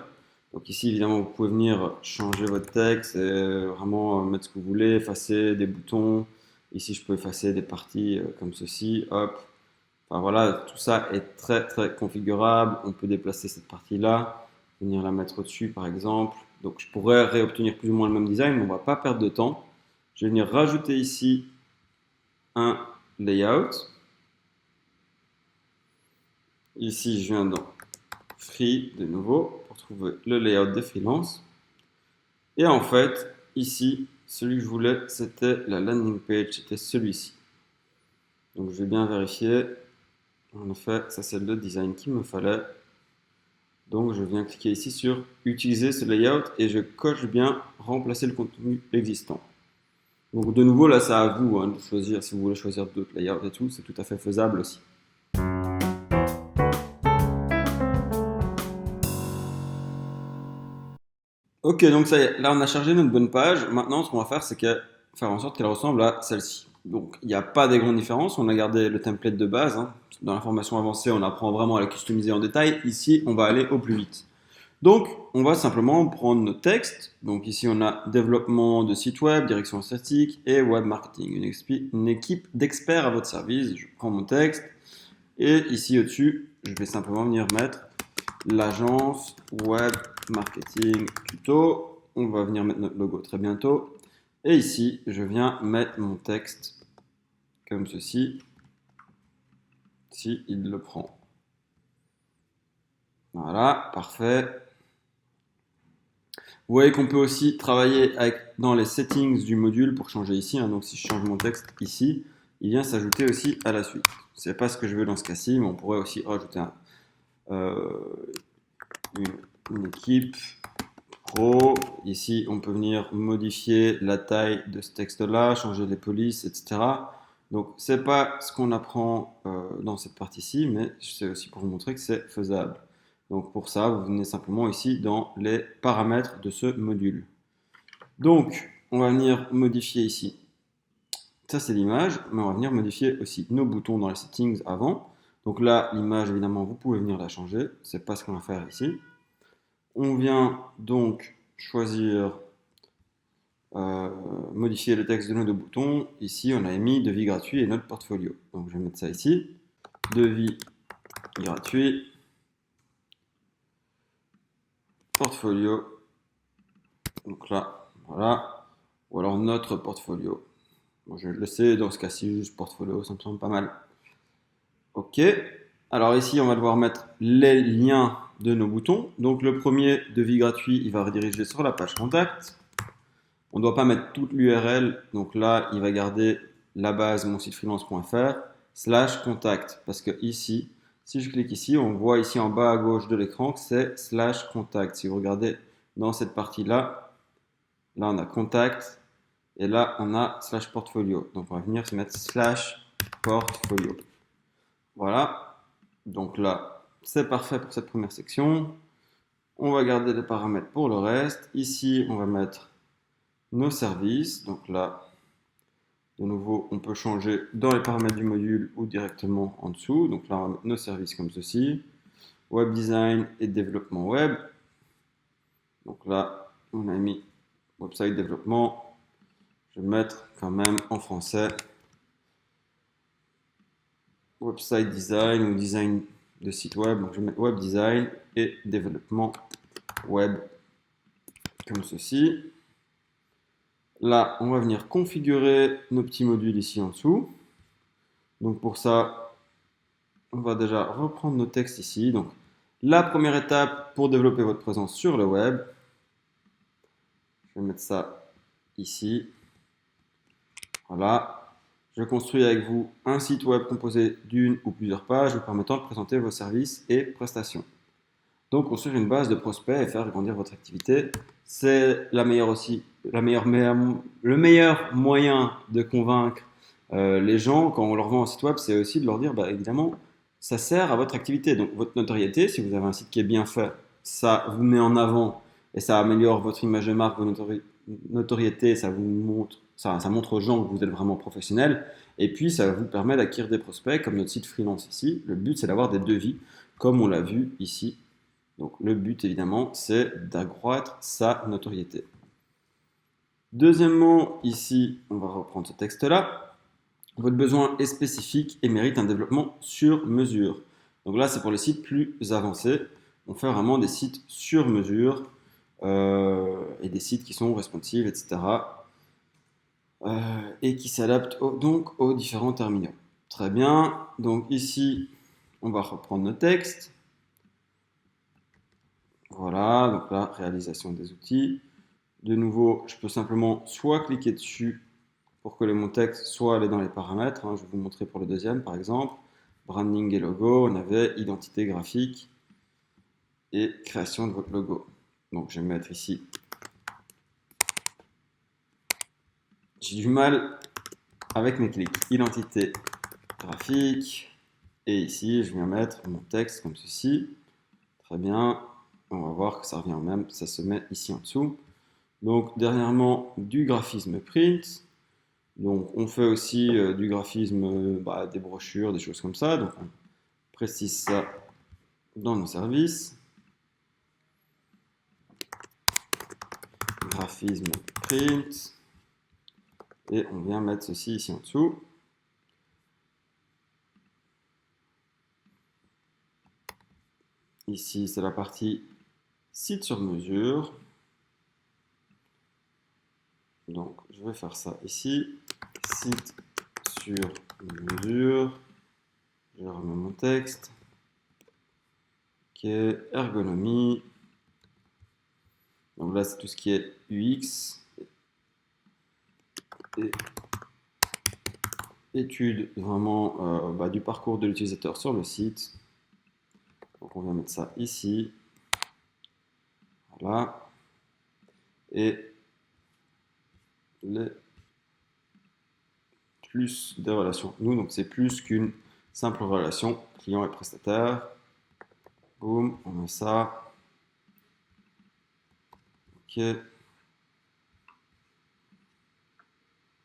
Donc ici, évidemment, vous pouvez venir changer votre texte et vraiment mettre ce que vous voulez, effacer des boutons. Ici, je peux effacer des parties comme ceci. Hop. Enfin voilà, tout ça est très très configurable. On peut déplacer cette partie-là, venir la mettre au-dessus par exemple. Donc je pourrais réobtenir plus ou moins le même design, mais on ne va pas perdre de temps. Je vais venir rajouter ici un layout. Ici, je viens dans Free de nouveau pour trouver le layout de freelance. Et en fait, ici, celui que je voulais, c'était la landing page, c'était celui-ci. Donc je vais bien vérifier. En effet, ça c'est le design qu'il me fallait. Donc je viens cliquer ici sur utiliser ce layout et je coche bien remplacer le contenu existant. Donc de nouveau là c'est à vous de choisir si vous voulez choisir d'autres layouts et tout, c'est tout à fait faisable aussi. Ok, donc ça y est, là on a chargé notre bonne page. Maintenant ce qu'on va faire c'est faire en sorte qu'elle ressemble à celle-ci. Donc il n'y a pas des grandes différences, on a gardé le template de base. Dans la formation avancée on apprend vraiment à la customiser en détail. Ici on va aller au plus vite. Donc, on va simplement prendre nos textes. Donc ici, on a développement de site web, direction statique et web marketing. Une équipe d'experts à votre service. Je prends mon texte et ici au-dessus, je vais simplement venir mettre l'agence web marketing tuto. On va venir mettre notre logo très bientôt. Et ici, je viens mettre mon texte comme ceci, si il le prend. Voilà, parfait. Vous voyez qu'on peut aussi travailler dans les settings du module pour changer ici. Donc si je change mon texte ici, il vient s'ajouter aussi à la suite. Ce n'est pas ce que je veux dans ce cas-ci, mais on pourrait aussi rajouter une équipe pro. Ici, on peut venir modifier la taille de ce texte-là, changer les polices, etc. Donc ce n'est pas ce qu'on apprend dans cette partie-ci, mais c'est aussi pour vous montrer que c'est faisable. Donc pour ça, vous venez simplement ici dans les paramètres de ce module. Donc, on va venir modifier ici. Ça, c'est l'image, mais on va venir modifier aussi nos boutons dans les settings avant. Donc là, l'image, évidemment, vous pouvez venir la changer. C'est pas ce qu'on va faire ici. On vient donc choisir modifier le texte de nos deux boutons. Ici, on a mis devis gratuit et notre portfolio. Donc, je vais mettre ça ici. Devis gratuit, portfolio. Donc là, voilà. Ou alors notre portfolio. Bon, je le sais, dans ce cas-ci, juste portfolio, ça me semble pas mal. OK. Alors ici, on va devoir mettre les liens de nos boutons. Donc le premier, devis gratuit, il va rediriger sur la page contact. On ne doit pas mettre toute l'URL. Donc là, il va garder la base monsitefreelance.fr/contact. Parce que ici, si je clique ici, on voit ici en bas à gauche de l'écran que c'est /contact. Si vous regardez dans cette partie-là, là on a contact et là on a /portfolio. Donc on va venir se mettre /portfolio. Voilà. Donc là, c'est parfait pour cette première section. On va garder les paramètres pour le reste. Ici, on va mettre nos services. Donc là, de nouveau, on peut changer dans les paramètres du module ou directement en dessous. Donc là, on va mettre nos services comme ceci. Web design et développement web. Donc là, on a mis website développement. Je vais mettre quand même en français website design ou design de site web. Donc je vais mettre web design et développement web comme ceci. Là, on va venir configurer nos petits modules ici en dessous. Donc pour ça, on va déjà reprendre nos textes ici. Donc la première étape pour développer votre présence sur le web. Je vais mettre ça ici. Voilà. Je construis avec vous un site web composé d'une ou plusieurs pages vous permettant de présenter vos services et prestations. Donc construire une base de prospects et faire grandir votre activité, c'est le meilleur moyen de convaincre les gens quand on leur vend un site web, c'est aussi de leur dire, bah, évidemment, ça sert à votre activité. Donc votre notoriété, si vous avez un site qui est bien fait, ça vous met en avant et ça améliore votre image de marque, votre notoriété, ça vous montre, ça montre aux gens que vous êtes vraiment professionnel. Et puis ça vous permet d'acquérir des prospects comme notre site freelance ici. Le but, c'est d'avoir des devis, comme on l'a vu ici. Donc le but évidemment, c'est d'accroître sa notoriété. Deuxièmement, ici, on va reprendre ce texte-là. Votre besoin est spécifique et mérite un développement sur mesure. Donc là, c'est pour les sites plus avancés. On fait vraiment des sites sur mesure et des sites qui sont responsives, etc. Et qui s'adaptent donc aux différents terminaux. Très bien. Donc ici, on va reprendre nos textes. Voilà, donc là, réalisation des outils. De nouveau, je peux simplement soit cliquer dessus pour coller mon texte, soit aller dans les paramètres. Je vais vous montrer pour le deuxième, par exemple. Branding et logo, on avait identité graphique et création de votre logo. Donc, je vais mettre ici. J'ai du mal avec mes clics. Identité graphique. Et ici, je viens mettre mon texte comme ceci. Très bien. On va voir que ça revient au même. Ça se met ici en dessous. Donc, dernièrement, du graphisme print. Donc, on fait aussi du graphisme, des brochures, des choses comme ça. Donc, on précise ça dans nos services. Graphisme print. Et on vient mettre ceci ici en dessous. Ici, c'est la partie site sur mesure. Donc, je vais faire ça ici. Site sur mesure. Je remets mon texte. Ok, ergonomie. Donc là, c'est tout ce qui est UX. Et étude vraiment du parcours de l'utilisateur sur le site. Donc on vient mettre ça ici. Voilà. Et les plus des relations. Nous, donc c'est plus qu'une simple relation client et prestataire. Boum, on met ça. Ok.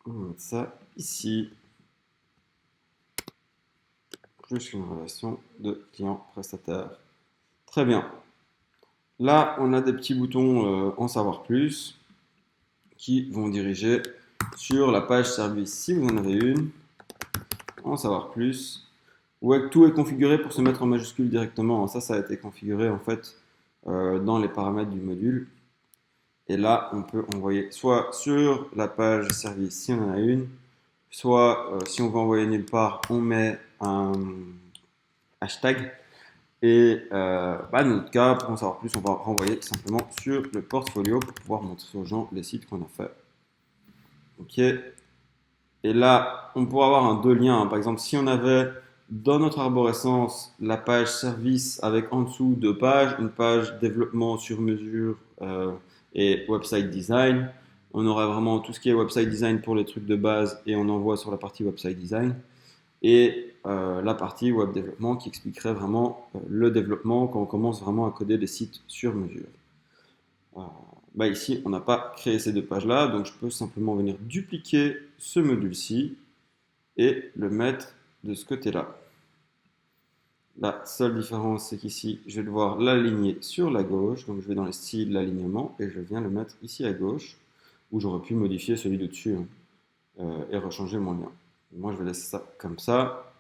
On va mettre ça ici. Plus qu'une relation de client-prestataire. Très bien. Là, on a des petits boutons en savoir plus qui vont diriger sur la page service. Si vous en avez une, en savoir plus, ouais, tout est configuré pour se mettre en majuscule directement. Ça a été configuré en fait dans les paramètres du module. Et là, on peut envoyer soit sur la page service si on en a une, soit si on veut envoyer nulle part, on met un hashtag. Et dans notre cas, pour en savoir plus, on va renvoyer simplement sur le portfolio pour pouvoir montrer aux gens les sites qu'on a fait. Ok. Et là, on pourra avoir deux liens, hein. Par exemple, si on avait dans notre arborescence la page service avec en dessous deux pages, une page développement sur mesure et website design, on aurait vraiment tout ce qui est website design pour les trucs de base et on envoie sur la partie website design. Et la partie web développement qui expliquerait vraiment le développement quand on commence vraiment à coder des sites sur mesure. Ici, on n'a pas créé ces deux pages-là, donc je peux simplement venir dupliquer ce module-ci et le mettre de ce côté-là. La seule différence, c'est qu'ici, je vais devoir l'aligner sur la gauche, donc je vais dans les styles, l'alignement, et je viens le mettre ici à gauche, où j'aurais pu modifier celui de dessus et rechanger mon lien. Moi, je vais laisser ça comme ça.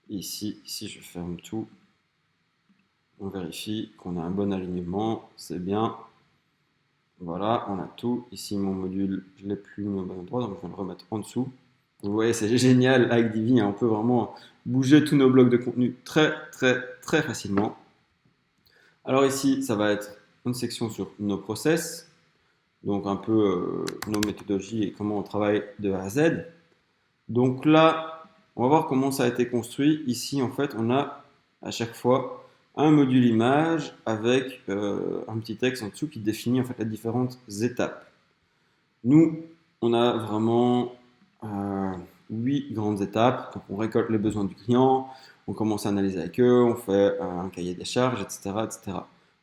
Ici, si je ferme tout, on vérifie qu'on a un bon alignement, c'est bien. Voilà, on a tout. Ici, mon module, je ne l'ai plus mis au bon endroit, donc je vais le remettre en dessous. Vous voyez, c'est génial avec Divi, hein. On peut vraiment bouger tous nos blocs de contenu très, très, très facilement. Alors ici, ça va être une section sur nos process, donc un peu nos méthodologies et comment on travaille de A à Z. Donc là, on va voir comment ça a été construit. Ici, en fait, on a à chaque fois un module image avec un petit texte en dessous qui définit en fait les différentes étapes. Nous, on a vraiment 8 grandes étapes. Donc, on récolte les besoins du client, on commence à analyser avec eux, on fait un cahier des charges, etc., etc.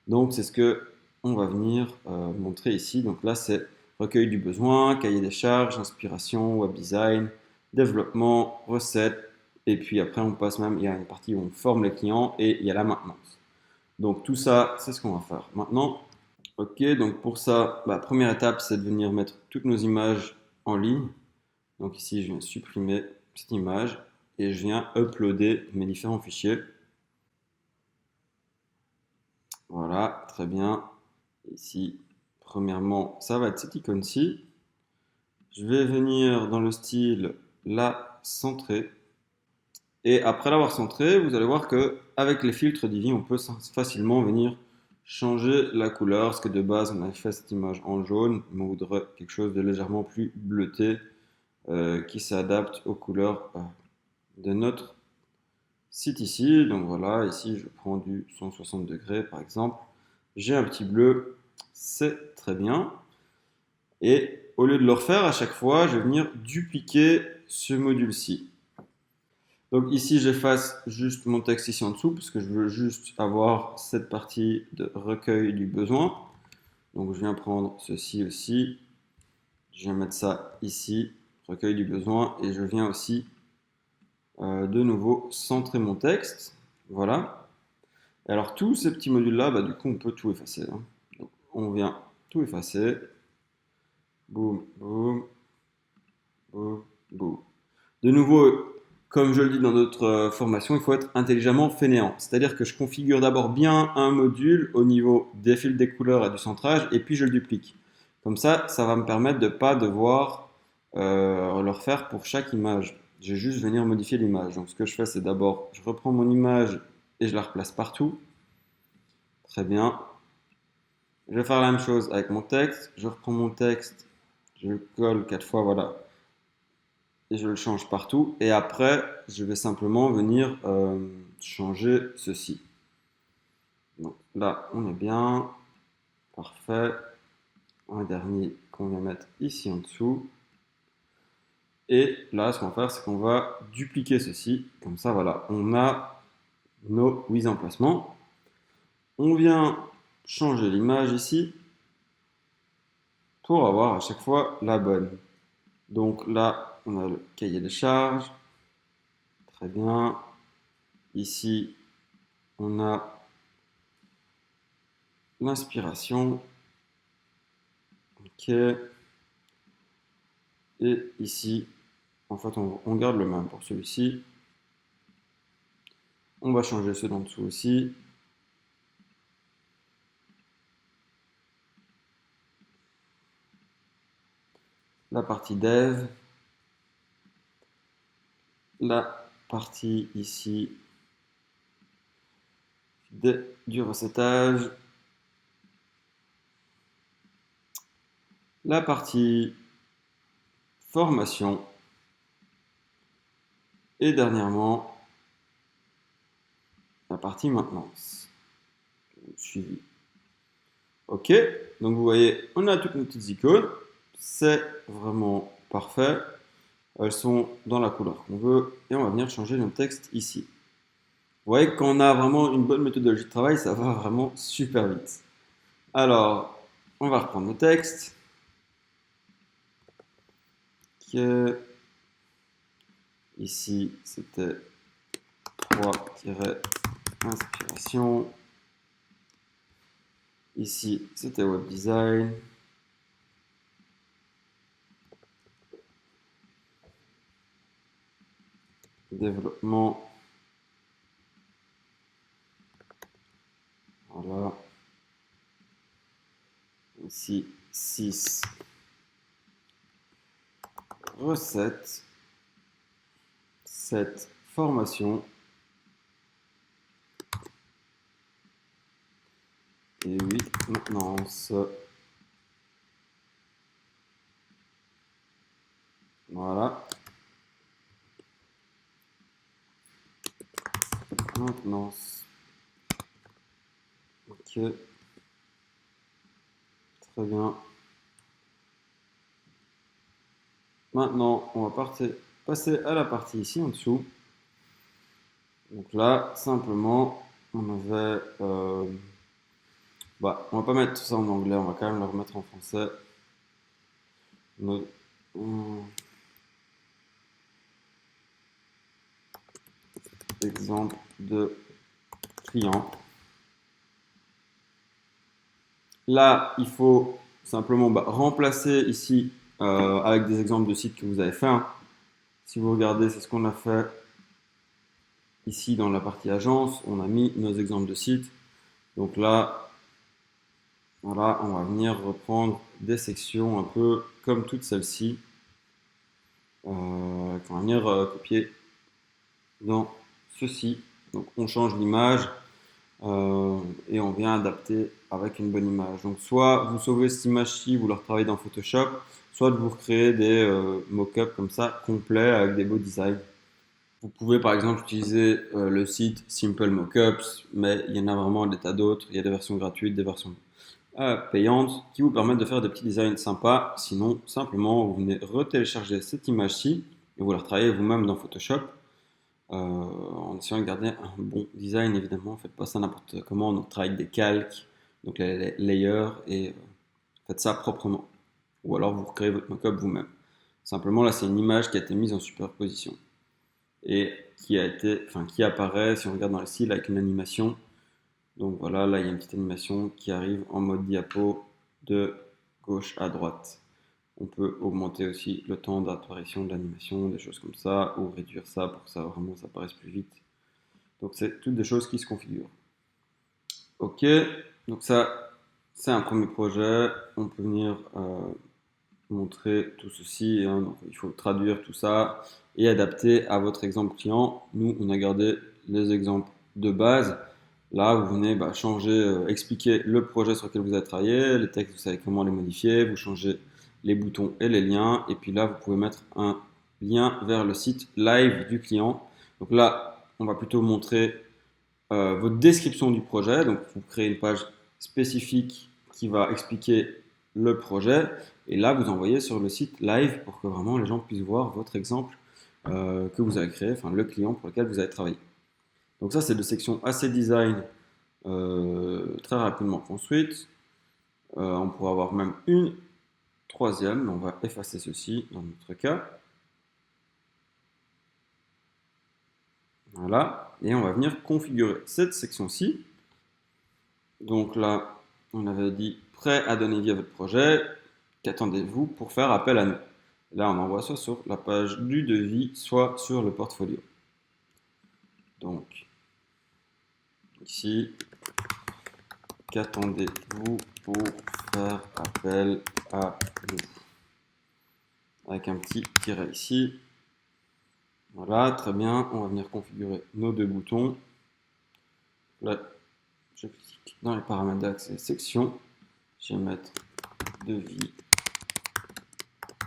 Donc, c'est ce que on va venir montrer ici. Donc là, c'est recueil du besoin, cahier des charges, inspiration, web design, développement, recettes. Et puis après, on passe même, il y a une partie où on forme les clients et il y a la maintenance. Donc tout ça, c'est ce qu'on va faire. Maintenant, ok, donc pour ça, la première étape, c'est de venir mettre toutes nos images en ligne. Donc ici, je viens supprimer cette image et je viens uploader mes différents fichiers. Voilà, très bien. Ici, premièrement, ça va être cette icône-ci. Je vais venir dans le style la centrer. Et après l'avoir centré, vous allez voir que avec les filtres Divi, on peut facilement venir changer la couleur. Parce que de base, on avait fait cette image en jaune, mais on voudrait quelque chose de légèrement plus bleuté qui s'adapte aux couleurs de notre site ici. Donc voilà, ici je prends du 160 degrés par exemple. J'ai un petit bleu, c'est très bien. Et au lieu de le refaire à chaque fois, je vais venir dupliquer ce module-ci. Donc ici, j'efface juste mon texte ici en dessous parce que je veux juste avoir cette partie de recueil du besoin. Donc je viens prendre ceci aussi. Je viens mettre ça ici, recueil du besoin. Et je viens aussi de nouveau centrer mon texte. Voilà. Et alors tous ces petits modules-là, du coup, on peut tout effacer, hein. Donc, on vient tout effacer. Boum, boum, boum, boum. De nouveau, comme je le dis dans d'autres formations, il faut être intelligemment fainéant. C'est-à-dire que je configure d'abord bien un module au niveau des fils des couleurs et du centrage, et puis je le duplique. Comme ça va me permettre de ne pas devoir le refaire pour chaque image. Je vais juste venir modifier l'image. Donc ce que je fais, c'est d'abord, je reprends mon image et je la replace partout. Très bien. Je vais faire la même chose avec mon texte. Je reprends mon texte, je le colle 4 fois, voilà, et je le change partout. Et après, je vais simplement venir changer ceci. Donc là, on est bien. Parfait. Un dernier qu'on vient mettre ici en dessous. Et là, ce qu'on va faire, c'est qu'on va dupliquer ceci. Comme ça, voilà, on a nos 8 emplacements. On vient changer l'image ici pour avoir à chaque fois la bonne. Donc là, on a le cahier des charges. Très bien. Ici, on a l'inspiration. Ok. Et ici, en fait, on garde le même pour celui-ci. On va changer ceux d'en dessous aussi. La partie dev. La partie ici du recettage. La partie formation. Et dernièrement, la partie maintenance. Suivi. Ok, donc vous voyez, on a toutes nos petites icônes. C'est vraiment parfait. Elles sont dans la couleur qu'on veut. Et on va venir changer notre texte ici. Vous voyez, quand on a vraiment une bonne méthodologie de travail, ça va vraiment super vite. Alors, on va reprendre le texte. Ici, c'était 3-inspiration. Ici, c'était web design. Développement. Voilà. Ici, 6. Recettes. 7. Formation. Et 8. Maintenance. Voilà. Maintenance. Ok. Très bien. Maintenant, on va passer à la partie ici en dessous. Donc là, simplement, on avait... on va pas mettre tout ça en anglais, on va quand même le remettre en français. Exemple de client. Là, il faut simplement remplacer ici avec des exemples de sites que vous avez fait. Hein. Si vous regardez, c'est ce qu'on a fait ici dans la partie agence. On a mis nos exemples de sites. Donc là, voilà, on va venir reprendre des sections un peu comme toutes celles-ci. Qu'on va venir copier dans ceci. Donc on change l'image et on vient adapter avec une bonne image. Donc soit vous sauvez cette image-ci, vous la retravaillez dans Photoshop, soit vous recréez des mock-ups comme ça, complets avec des beaux designs. Vous pouvez par exemple utiliser le site Simple Mockups, mais il y en a vraiment des tas d'autres. Il y a des versions gratuites, des versions payantes qui vous permettent de faire des petits designs sympas. Sinon, simplement, vous venez retélécharger cette image-ci et vous la retravaillez vous-même dans Photoshop. En essayant de garder un bon design, évidemment. Faites pas ça n'importe comment. Donc, travaillez avec des calques, donc les layers, et faites ça proprement. Ou alors, vous recréez votre mockup vous-même. Simplement, là, c'est une image qui a été mise en superposition et qui apparaît si on regarde dans le style avec une animation. Donc voilà, là, il y a une petite animation qui arrive en mode diapo de gauche à droite. On peut augmenter aussi le temps d'apparition de l'animation, des choses comme ça, ou réduire ça pour que ça vraiment ça apparaisse plus vite. Donc c'est toutes des choses qui se configurent. Ok, donc ça c'est un premier projet. On peut venir montrer tout ceci. Hein. Donc, il faut traduire tout ça et adapter à votre exemple client. Nous, on a gardé les exemples de base. Là, vous venez changer, expliquer le projet sur lequel vous avez travaillé, les textes, vous savez comment les modifier, vous changez les boutons et les liens. Et puis là, vous pouvez mettre un lien vers le site live du client. Donc là, on va plutôt montrer votre description du projet. Donc, vous créez une page spécifique qui va expliquer le projet. Et là, vous envoyez sur le site live pour que vraiment les gens puissent voir votre exemple que vous avez créé, enfin le client pour lequel vous avez travaillé. Donc ça, c'est deux sections assez design très rapidement construites. On pourra avoir même une troisième, mais on va effacer ceci dans notre cas. Voilà, et on va venir configurer cette section-ci. Donc là, on avait dit prêt à donner vie à votre projet, qu'attendez-vous pour faire appel à nous? Là, on envoie soit sur la page du devis, soit sur le portfolio. Donc, ici, qu'attendez-vous pour faire appel à nous? Avec un petit tiret ici. Voilà, très bien. On va venir configurer nos deux boutons. Là, je clique dans les paramètres d'accès section. Je vais mettre devis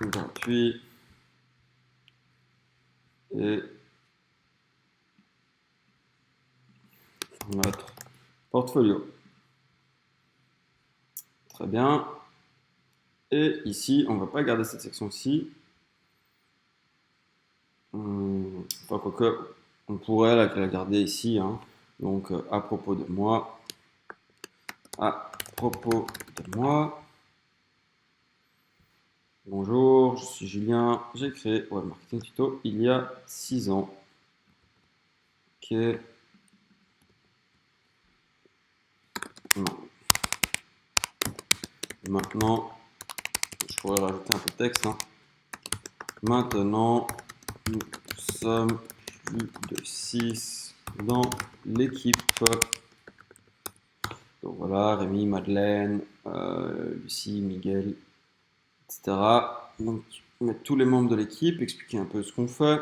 gratuit et notre portfolio. Très bien. Et ici, on ne va pas garder cette section-ci. Enfin, quoique, on pourrait la garder ici. Hein. Donc, à propos de moi. À propos de moi. Bonjour, je suis Julien. J'ai créé Web Marketing Tuto il y a 6 ans. Ok. Maintenant, je pourrais rajouter un peu de texte. Hein. Maintenant, nous sommes plus de 6 dans l'équipe. Donc voilà, Rémi, Madeleine, Lucie, Miguel, etc. Donc, mettre tous les membres de l'équipe, expliquer un peu ce qu'on fait.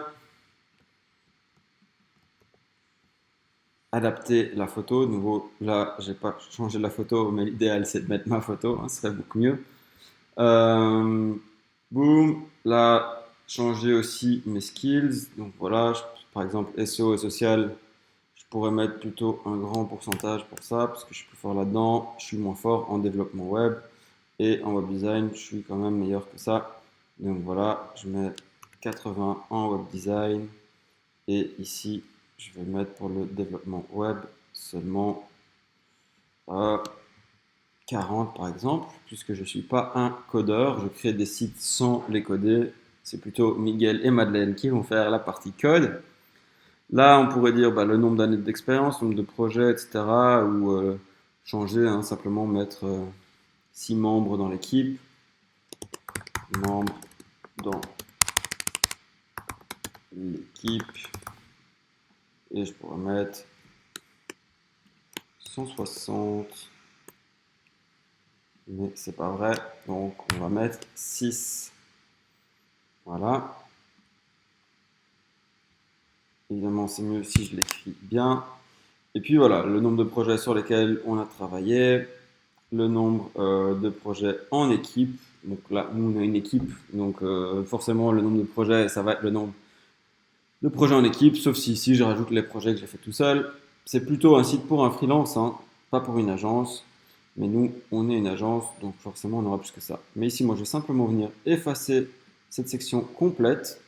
Adapter la photo. De nouveau, là, j'ai pas changé la photo, mais l'idéal, c'est de mettre ma photo. Hein, ce serait beaucoup mieux. Boom. Là, changer aussi mes skills. Donc voilà, par exemple, SEO et social, je pourrais mettre plutôt un grand pourcentage pour ça, parce que je suis plus fort là-dedans. Je suis moins fort en développement web. Et en web design, je suis quand même meilleur que ça. Donc voilà, je mets 80 en web design. Et ici, je vais mettre pour le développement web seulement 40 par exemple, puisque je ne suis pas un codeur. Je crée des sites sans les coder. C'est plutôt Miguel et Madeleine qui vont faire la partie code. Là, on pourrait dire le nombre d'années d'expérience, nombre de projets, etc. Ou changer, hein, simplement mettre 6 membres dans l'équipe. Membres dans l'équipe. Et je pourrais mettre 160. Mais c'est pas vrai. Donc, on va mettre 6. Voilà. Évidemment, c'est mieux si je l'écris bien. Et puis voilà, le nombre de projets sur lesquels on a travaillé, le nombre de projets en équipe. Donc là, nous, on a une équipe, donc forcément, le nombre de projets, ça va être le nombre de projets en équipe, sauf si ici, je rajoute les projets que j'ai fait tout seul. C'est plutôt un site pour un freelance, hein, pas pour une agence. Mais nous, on est une agence, donc forcément, on aura plus que ça. Mais ici, moi, je vais simplement venir effacer cette section complète.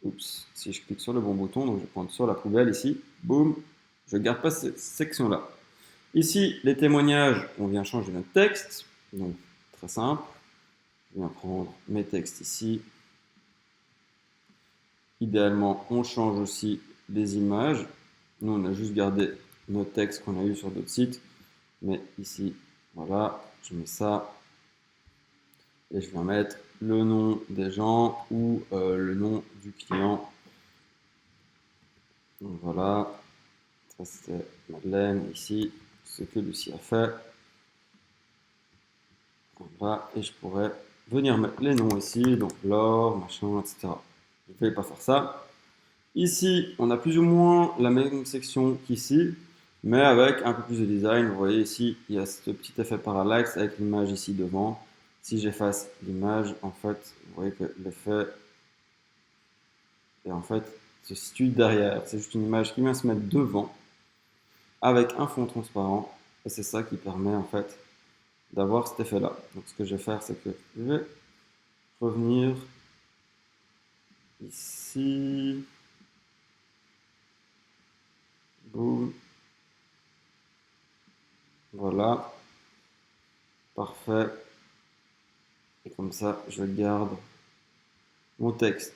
Oups, si je clique sur le bon bouton, donc je vais prendre sur la poubelle ici, boum, je ne garde pas cette section-là. Ici, les témoignages, on vient changer notre texte, donc très simple. Je viens prendre mes textes ici. Idéalement, on change aussi les images. Nous, on a juste gardé nos textes qu'on a eu sur d'autres sites, mais ici, voilà, je mets ça et je viens mettre le nom des gens ou le nom du client. Donc voilà, ça c'était Madeleine ici, ce que Lucie a fait. Voilà, et je pourrais venir mettre les noms ici, donc Laure, machin, etc. Je ne vais pas faire ça. Ici, on a plus ou moins la même section qu'ici, mais avec un peu plus de design. Vous voyez ici, il y a ce petit effet parallaxe avec l'image ici devant. Si j'efface l'image, en fait, vous voyez que l'effet est en fait se situe derrière. C'est juste une image qui vient se mettre devant avec un fond transparent. Et c'est ça qui permet en fait d'avoir cet effet-là. Donc ce que je vais faire, c'est que je vais revenir ici. Boum. Voilà. Parfait. Et comme ça, je garde mon texte.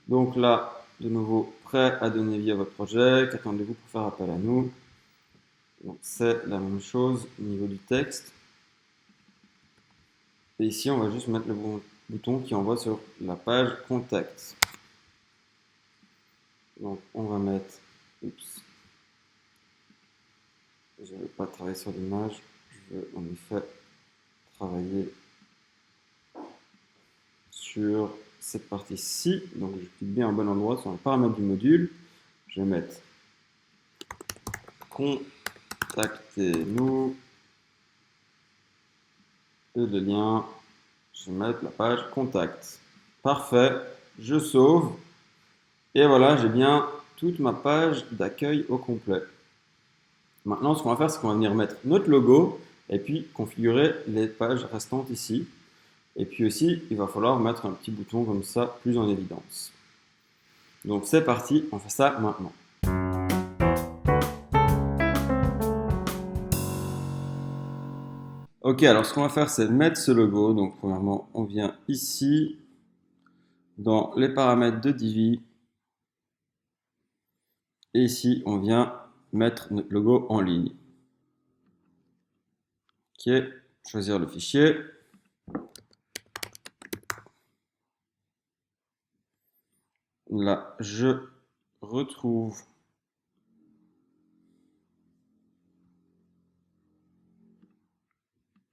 Donc là, de nouveau, prêt à donner vie à votre projet. Qu'attendez-vous pour faire appel à nous? Donc c'est la même chose au niveau du texte. Et ici, on va juste mettre le bouton qui envoie sur la page contact. Donc, on va mettre, oups, je ne vais pas travailler sur l'image, je veux en effet travailler sur cette partie-ci. Donc, je clique bien au bon endroit sur le paramètre du module. Je vais mettre contactez-nous et le lien, je vais mettre la page contact. Parfait, je sauve et voilà, j'ai bien toute ma page d'accueil au complet. Maintenant, ce qu'on va faire, c'est qu'on va venir mettre notre logo et puis configurer les pages restantes ici. Et puis aussi, il va falloir mettre un petit bouton comme ça, plus en évidence. Donc c'est parti, on fait ça maintenant. Ok, alors ce qu'on va faire, c'est mettre ce logo. Donc premièrement, on vient ici, dans les paramètres de Divi. Et ici, on vient mettre notre logo en ligne. Ok, choisir le fichier. Là, je retrouve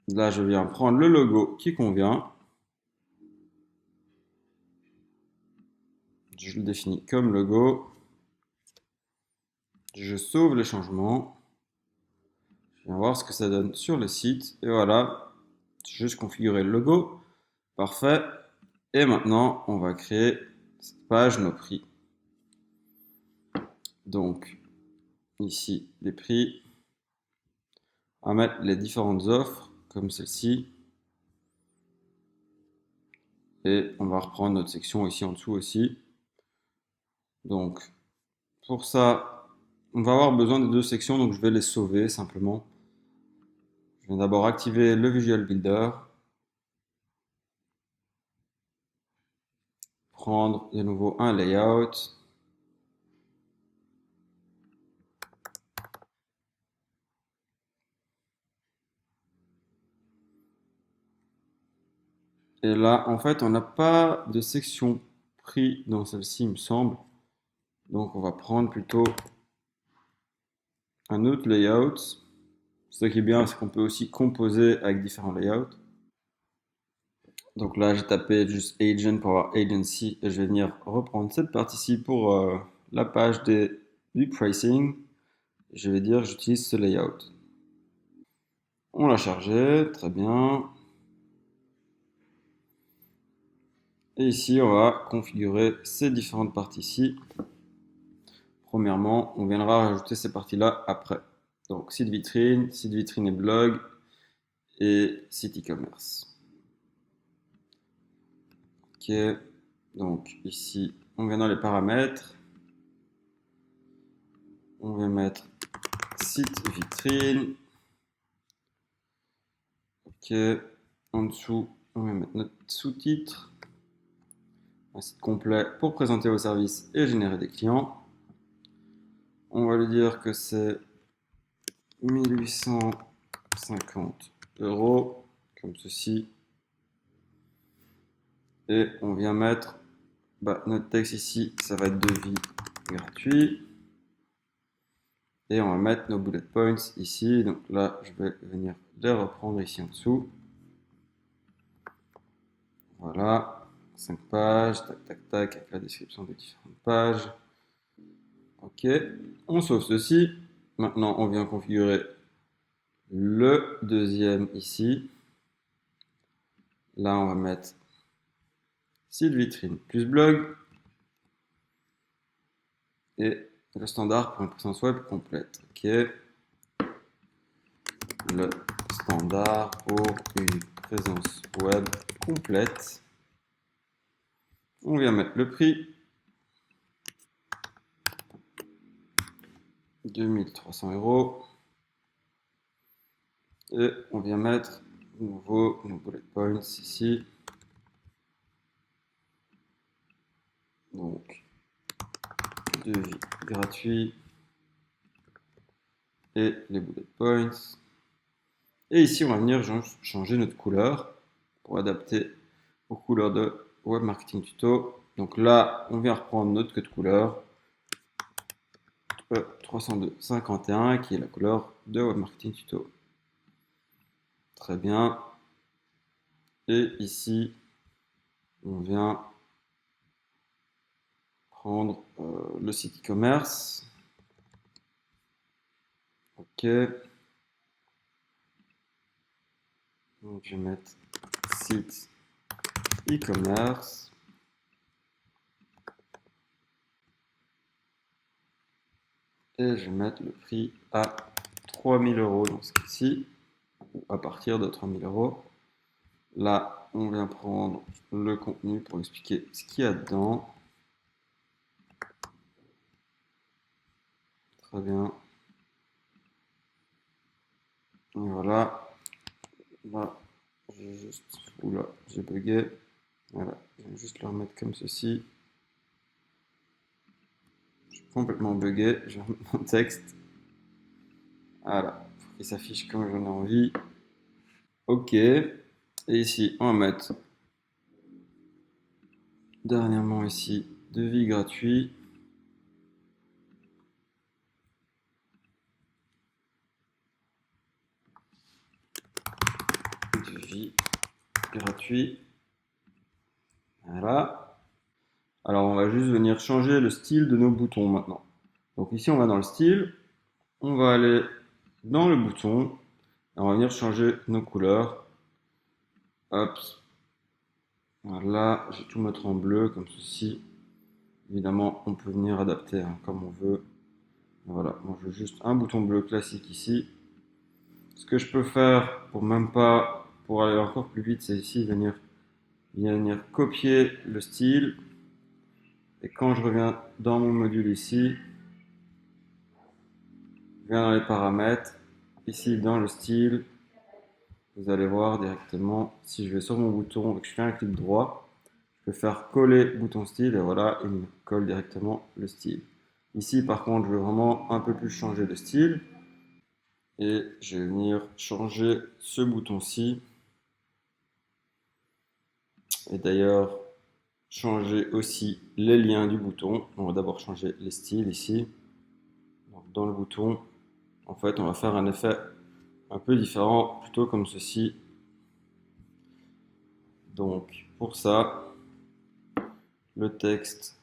là, je viens prendre le logo qui convient. Je le définis comme logo. Je sauve les changements. Je viens voir ce que ça donne sur le site. Et voilà, j'ai juste configuré le logo. Parfait. Et maintenant, on va créer cette page, nos prix. Donc, ici, les prix. On va mettre les différentes offres, comme celle-ci. Et on va reprendre notre section ici en dessous aussi. Donc, pour ça, on va avoir besoin de deux sections, donc je vais les sauver simplement. Je vais d'abord activer le Visual Builder, prendre de nouveau un layout, et là, en fait, on n'a pas de section prix dans celle-ci, il me semble. Donc, on va prendre plutôt un autre layout. Ce qui est bien, c'est qu'on peut aussi composer avec différents layouts. Donc là, j'ai tapé juste agent pour avoir agency et je vais venir reprendre cette partie-ci pour la page du pricing. Je vais dire j'utilise ce layout. On l'a chargé, très bien. Et ici, on va configurer ces différentes parties-ci. Premièrement, on viendra rajouter ces parties-là après. Donc site vitrine et blog et site e-commerce. Ok, donc ici, on vient dans les paramètres. On va mettre site vitrine. Ok, en dessous, on va mettre notre sous-titre. Un site complet pour présenter vos services et générer des clients. On va lui dire que c'est 1850 €, comme ceci. Et on vient mettre notre texte ici, ça va être devis gratuit. Et on va mettre nos bullet points ici. Donc là, je vais venir les reprendre ici en dessous. Voilà, 5 pages, tac, tac, tac, avec la description des différentes pages. Ok, on sauve ceci. Maintenant, on vient configurer le deuxième ici. Là, on va mettre site vitrine plus blog et le standard pour une présence web complète. Ok, le standard pour une présence web complète. On vient mettre le prix, 2300 €. Et on vient mettre de nouveau nos bullet points ici. Donc, devis gratuit et les bullet points. Et ici, on va venir changer notre couleur. pour adapter aux couleurs de Web Marketing Tuto. Donc là, on vient reprendre notre code couleur E30251 qui est la couleur de Web Marketing Tuto. Très bien. Et ici, on vient prendre le site e-commerce. Ok. Donc je vais mettre site e-commerce. Et je vais mettre le prix à 3000 € dans ce cas-ci, ou à partir de 3000 €. Là, on vient prendre le contenu pour expliquer ce qu'il y a dedans. Très bien. Et voilà. Là, j'ai juste... Oula, j'ai bugué. Voilà, je vais juste le remettre comme ceci. Je suis complètement bugué. Je vais remettre mon texte. Voilà, il s'affiche comme j'en ai envie. Ok. Et ici, on va mettre dernièrement ici devis gratuit. Devis gratuit. Voilà. Alors on va juste venir changer le style de nos boutons maintenant. Donc ici on va dans le style, on va aller dans le bouton, et on va venir changer nos couleurs. Hop. Voilà, je vais tout mettre en bleu comme ceci. Évidemment, on peut venir adapter comme on veut. Voilà, moi je veux juste un bouton bleu classique ici. Ce que je peux faire pour aller encore plus vite, c'est ici venir copier le style. Et quand je reviens dans mon module ici, je viens dans les paramètres, ici dans le style, vous allez voir directement, si je vais sur mon bouton et que je fais un clic droit, je peux faire coller bouton style et voilà, il me colle directement le style. Ici par contre, je veux vraiment un peu plus changer de style et je vais venir changer ce bouton-ci. Et d'ailleurs, changer aussi les liens du bouton. On va d'abord changer les styles ici. Donc, dans le bouton, en fait, on va faire un effet un peu différent, plutôt comme ceci. Donc, pour ça, le texte,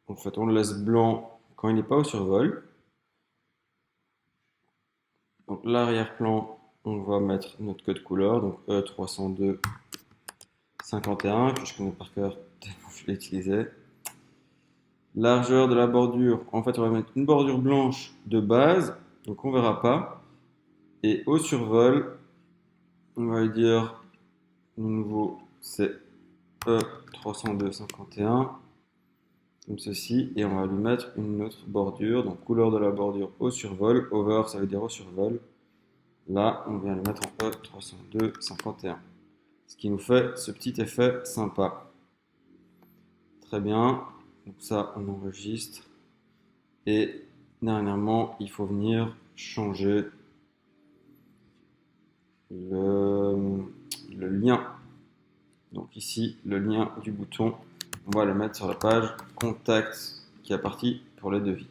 en fait, on le laisse blanc quand il n'est pas au survol. Donc, l'arrière-plan, on va mettre notre code couleur, donc E30251, que je connais par cœur tellement je l'ai utilisé. Largeur de la bordure, en fait, on va mettre une bordure blanche de base, donc on verra pas. Et au survol, on va lui dire, de nouveau, c'est E30251, comme ceci, et on va lui mettre une autre bordure, donc couleur de la bordure au survol, over ça veut dire au survol. Là, on vient le mettre en E30251, ce qui nous fait ce petit effet sympa. Très bien, donc ça on enregistre, et dernièrement, il faut venir changer le lien. Donc ici, le lien du bouton, on va le mettre sur la page contact qui est partie pour les devis.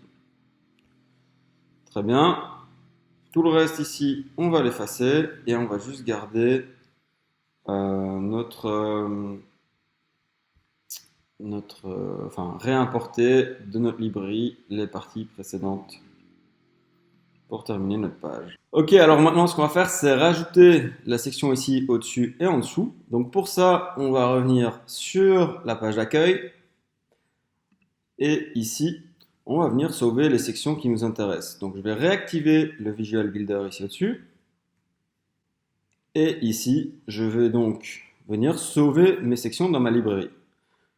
Très bien. Tout le reste ici, on va l'effacer et on va juste garder réimporter de notre librairie les parties précédentes pour terminer notre page. Ok, alors maintenant ce qu'on va faire, c'est rajouter la section ici au-dessus et en dessous. Donc pour ça, on va revenir sur la page d'accueil. Et ici, on va venir sauver les sections qui nous intéressent. Donc je vais réactiver le Visual Builder ici au-dessus. Et ici, je vais donc venir sauver mes sections dans ma librairie.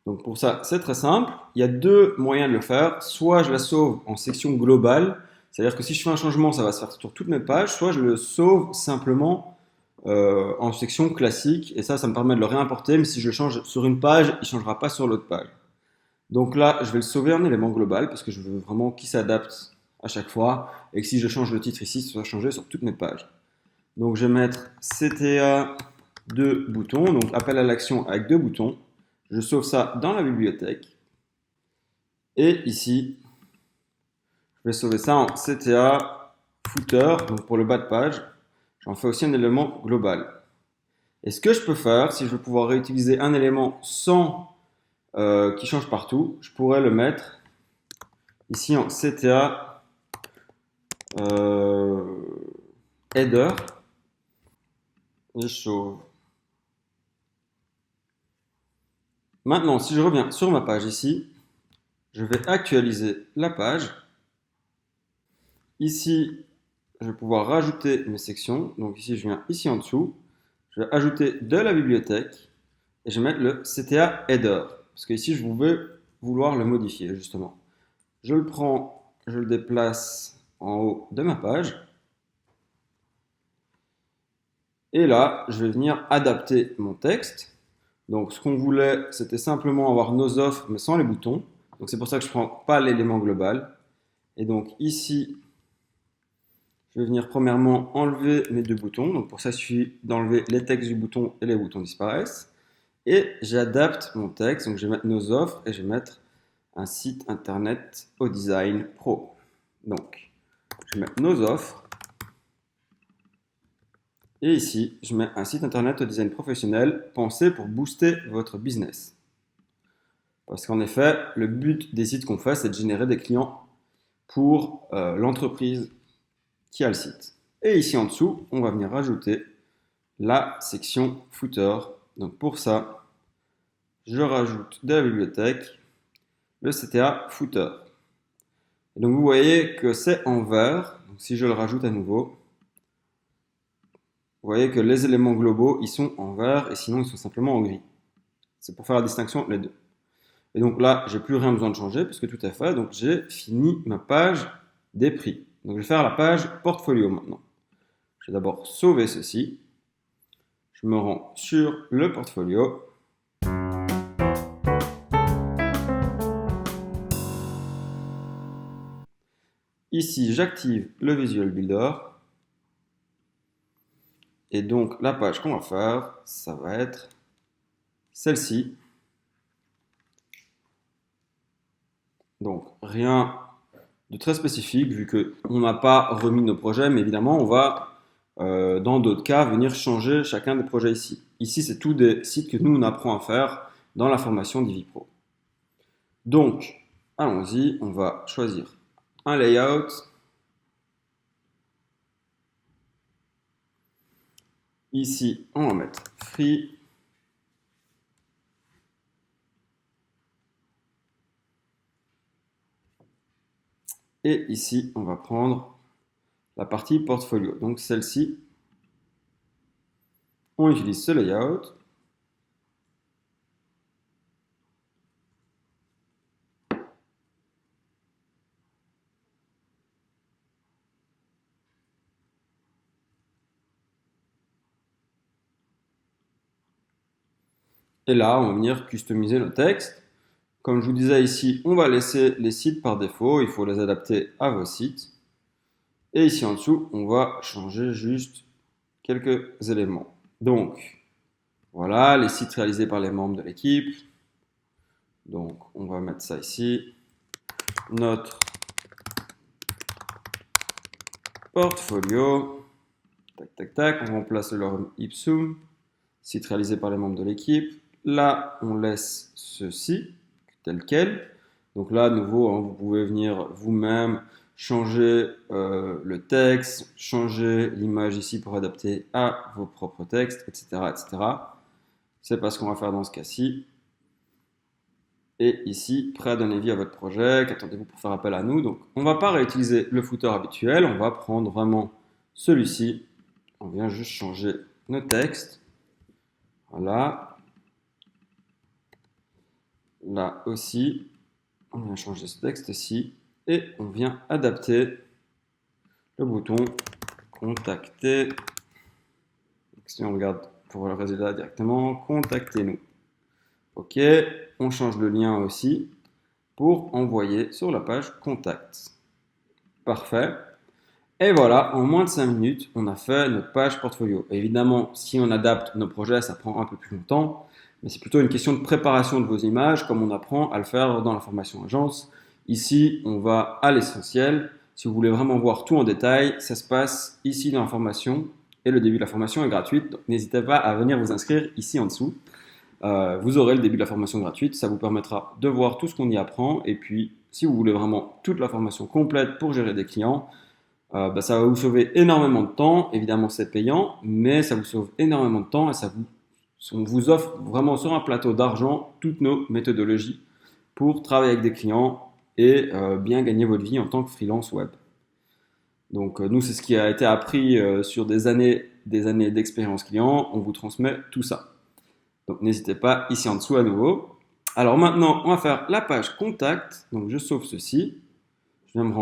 Donc pour ça, c'est très simple. Il y a deux moyens de le faire. Soit je la sauve en section globale, c'est-à-dire que si je fais un changement, ça va se faire sur toutes mes pages. Soit je le sauve simplement en section classique. Et ça me permet de le réimporter. Mais si je le change sur une page, il ne changera pas sur l'autre page. Donc là, je vais le sauver en élément global parce que je veux vraiment qu'il s'adapte à chaque fois. Et que si je change le titre ici, ça va changer sur toutes mes pages. Donc je vais mettre CTA deux boutons, donc appel à l'action avec deux boutons. Je sauve ça dans la bibliothèque. Et ici, je vais sauver ça en CTA footer, donc pour le bas de page. J'en fais aussi un élément global. Et ce que je peux faire, si je veux pouvoir réutiliser un élément sans qui change partout, je pourrais le mettre ici en CTA header et je sauve. Maintenant, si je reviens sur ma page ici, je vais actualiser la page. Ici, je vais pouvoir rajouter mes sections. Donc ici, je viens ici en dessous. Je vais ajouter de la bibliothèque et je vais mettre le CTA header. Parce que ici, je vais vouloir le modifier justement. Je le prends, je le déplace en haut de ma page. Et là, je vais venir adapter mon texte. Donc ce qu'on voulait, c'était simplement avoir nos offres, mais sans les boutons. Donc c'est pour ça que je ne prends pas l'élément global. Et donc ici, je vais venir premièrement enlever mes deux boutons. Donc pour ça, il suffit d'enlever les textes du bouton et les boutons disparaissent. Et j'adapte mon texte. Donc je vais mettre nos offres et je vais mettre un site internet au design pro. Donc je vais mettre nos offres. Et ici, je mets un site internet au design professionnel pensé pour booster votre business. Parce qu'en effet, le but des sites qu'on fait, c'est de générer des clients pour l'entreprise qui a le site. Et ici en dessous, on va venir rajouter la section footer. Donc pour ça, je rajoute de la bibliothèque le CTA footer. Et donc vous voyez que c'est en vert. Donc si je le rajoute à nouveau, vous voyez que les éléments globaux, ils sont en vert et sinon ils sont simplement en gris. C'est pour faire la distinction entre les deux. Et donc là, j'ai plus rien besoin de changer puisque tout est fait. Donc j'ai fini ma page des prix. Donc je vais faire la page portfolio maintenant. Je vais d'abord sauver ceci. Je me rends sur le portfolio. Ici, j'active le Visual Builder. Et donc la page qu'on va faire, ça va être celle-ci. Donc rien de très spécifique vu qu'on n'a pas remis nos projets, mais évidemment on va dans d'autres cas venir changer chacun des projets ici. Ici c'est tous des sites que nous on apprend à faire dans la formation DiviPro. Donc allons-y, on va choisir un layout. Ici on va mettre free. Et ici, on va prendre la partie portfolio. Donc celle-ci, on utilise ce layout. Et là, on va venir customiser le texte. Comme je vous disais ici, on va laisser les sites par défaut. Il faut les adapter à vos sites. Et ici en dessous, on va changer juste quelques éléments. Donc, voilà, les sites réalisés par les membres de l'équipe. Donc, on va mettre ça ici. Notre portfolio. Tac, tac, tac. On remplace le lorem ipsum. Site réalisé par les membres de l'équipe. Là, on laisse ceci tel quel. Donc là, à nouveau, hein, vous pouvez venir vous-même changer le texte, changer l'image ici pour adapter à vos propres textes, etc. etc. C'est pas ce qu'on va faire dans ce cas-ci. Et ici, prêt à donner vie à votre projet, qu'attendez-vous pour faire appel à nous. Donc, on ne va pas réutiliser le footer habituel, on va prendre vraiment celui-ci. On vient juste changer nos textes. Voilà. Là aussi, on vient changer ce texte-ci et on vient adapter le bouton contacter. Si on regarde pour le résultat directement, contactez-nous. Ok, on change le lien aussi pour envoyer sur la page contact. Parfait. Et voilà, en moins de 5 minutes, on a fait notre page portfolio. Évidemment, si on adapte nos projets, ça prend un peu plus longtemps, mais c'est plutôt une question de préparation de vos images, comme on apprend à le faire dans la formation agence. Ici, on va à l'essentiel. Si vous voulez vraiment voir tout en détail, ça se passe ici dans la formation, et le début de la formation est gratuite, donc n'hésitez pas à venir vous inscrire ici en dessous. Vous aurez le début de la formation gratuite, ça vous permettra de voir tout ce qu'on y apprend, et puis si vous voulez vraiment toute la formation complète pour gérer des clients, ça va vous sauver énormément de temps. Évidemment, c'est payant, mais ça vous sauve énormément de temps et on vous offre vraiment sur un plateau d'argent toutes nos méthodologies pour travailler avec des clients et bien gagner votre vie en tant que freelance web. Donc, nous, c'est ce qui a été appris sur des années d'expérience client. On vous transmet tout ça. Donc, n'hésitez pas ici en dessous à nouveau. Alors maintenant, on va faire la page contact. Donc, je sauve ceci. Je viens me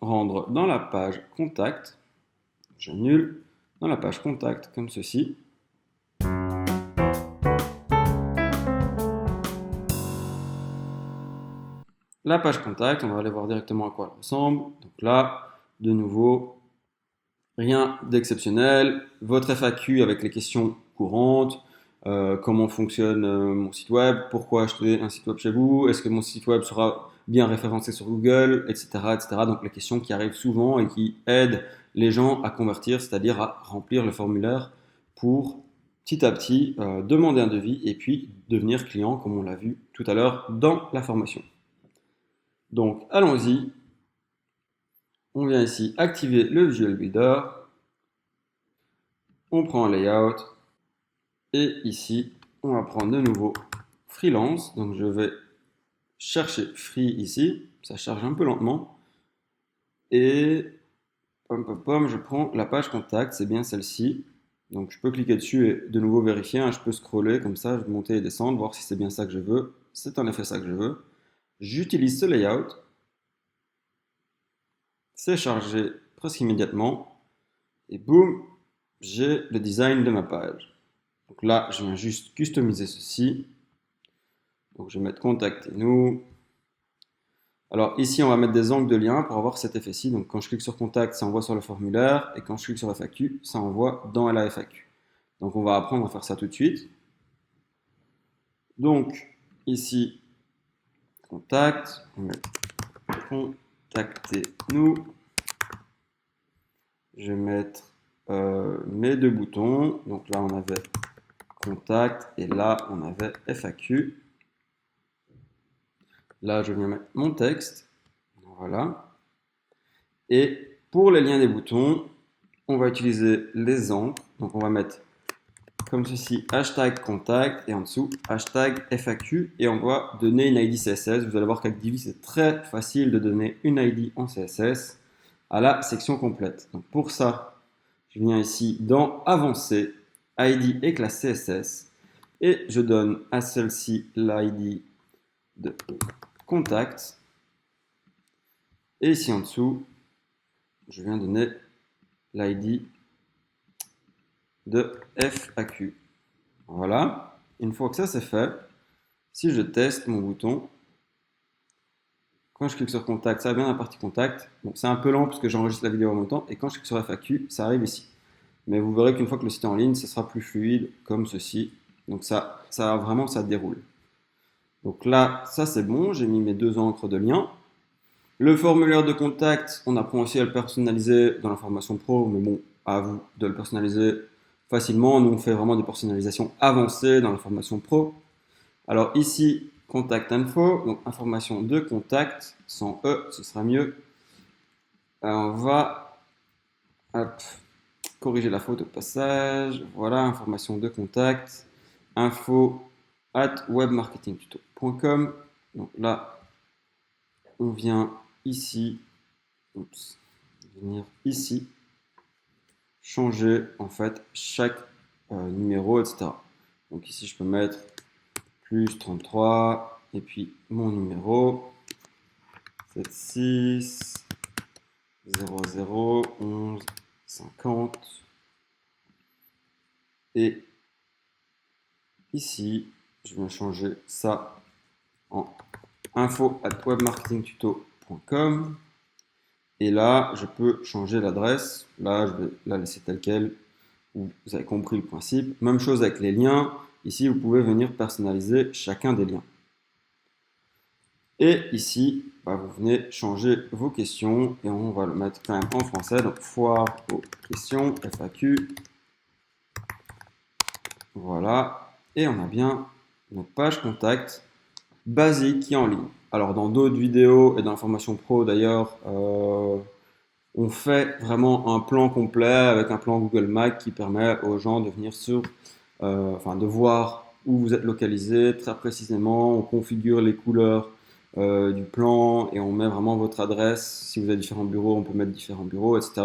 rendre dans la page contact. J'annule dans la page contact comme ceci. La page contact, on va aller voir directement à quoi elle ressemble. Donc là, de nouveau, rien d'exceptionnel. Votre FAQ avec les questions courantes. Comment fonctionne mon site web, pourquoi acheter un site web chez vous, est-ce que mon site web sera bien référencé sur Google, etc., etc. Donc les questions qui arrivent souvent et qui aident les gens à convertir, c'est-à-dire à remplir le formulaire pour petit à petit demander un devis et puis devenir client, comme on l'a vu tout à l'heure dans la formation. Donc allons-y, on vient ici activer le Visual Builder, on prend un layout et ici on va prendre de nouveau freelance, donc je vais chercher free ici, ça charge un peu lentement, et je prends la page contact, c'est bien celle-ci, donc je peux cliquer dessus et de nouveau vérifier, hein, je peux scroller comme ça, je peux monter et descendre, voir si c'est bien ça que je veux, c'est en effet ça que je veux. J'utilise ce layout, c'est chargé presque immédiatement, et boum, j'ai le design de ma page. Donc là, je viens juste customiser ceci, donc je vais mettre contactez-nous. Alors ici, on va mettre des angles de lien pour avoir cet effet-ci. Donc quand je clique sur contact, ça envoie sur le formulaire. Et quand je clique sur FAQ, ça envoie dans la FAQ. Donc on va apprendre à faire ça tout de suite. Donc ici, contact, on met contactez-nous. Je vais mettre mes deux boutons. Donc là, on avait contact et là, on avait FAQ. Là, je viens mettre mon texte. Voilà. Et pour les liens des boutons, on va utiliser les angles. Donc on va mettre comme ceci hashtag contact et en dessous hashtag FAQ et on va donner une ID CSS. Vous allez voir qu'avec Divi c'est très facile de donner une ID en CSS à la section complète. Donc pour ça, je viens ici dans Avancer, ID et classe CSS et je donne à celle-ci l'ID de contact et ici en dessous, je viens donner l'ID de FAQ. Voilà. Une fois que ça c'est fait, si je teste mon bouton, quand je clique sur contact, ça va bien dans la partie contact. Bon, c'est un peu lent parce que j'enregistre la vidéo en même temps. Et quand je clique sur FAQ, ça arrive ici. Mais vous verrez qu'une fois que le site est en ligne, ça sera plus fluide comme ceci. Donc ça vraiment, ça déroule. Donc là, ça c'est bon. J'ai mis mes deux encres de lien. Le formulaire de contact, on apprend aussi à le personnaliser dans la formation pro. Mais bon, à vous de le personnaliser facilement. Nous, on fait vraiment des personnalisations avancées dans la formation pro. Alors ici, contact info, donc information de contact, sans E, ce sera mieux. Alors, on va corriger la faute au passage. Voilà, information de contact, info at webmarketingtuto.com. Donc là, on vient ici, venir ici, changer en fait chaque numéro, etc. Donc ici, je peux mettre plus 33 et puis mon numéro 76 00 11 50 et ici je viens changer ça en info@webmarketingtuto.com Et là, je peux changer l'adresse. Là, je vais la laisser telle quelle. Vous avez compris le principe. Même chose avec les liens. Ici, vous pouvez venir personnaliser chacun des liens. Et ici, bah, vous venez changer vos questions et on va le mettre quand même en français. Donc, foire aux questions, FAQ. Voilà. Et on a bien notre page contact basique qui est en ligne. Alors, dans d'autres vidéos et dans la formation pro d'ailleurs, on fait vraiment un plan complet avec un plan Google Maps qui permet aux gens de venir de voir où vous êtes localisé très précisément. On configure les couleurs du plan et on met vraiment votre adresse. Si vous avez différents bureaux, on peut mettre différents bureaux, etc.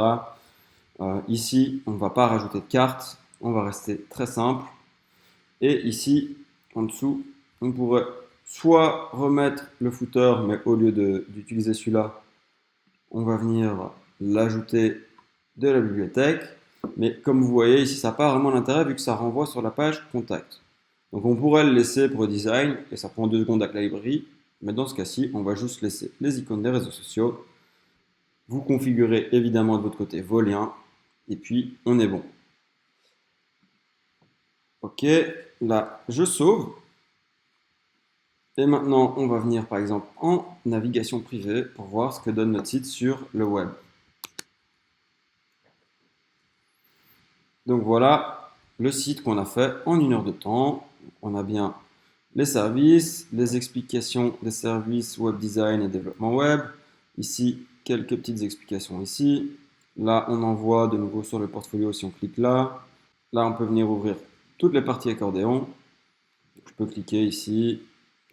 Ici, on ne va pas rajouter de carte, on va rester très simple. Et ici, en dessous, on pourrait soit remettre le footer, mais au lieu d'utiliser celui-là, on va venir l'ajouter de la bibliothèque. Mais comme vous voyez ici, ça n'a pas vraiment d'intérêt vu que ça renvoie sur la page contact. Donc on pourrait le laisser pour le design et ça prend 2 secondes avec la librairie. Mais dans ce cas-ci, on va juste laisser les icônes des réseaux sociaux. Vous configurez évidemment de votre côté vos liens et puis on est bon. Ok, là je sauve. Et maintenant, on va venir par exemple en navigation privée pour voir ce que donne notre site sur le web. Donc voilà le site qu'on a fait en 1 heure de temps. On a bien les services, les explications des services web design et développement web. Ici, quelques petites explications ici. Là, on envoie de nouveau sur le portfolio si on clique là. Là, on peut venir ouvrir toutes les parties accordéon. Je peux cliquer ici,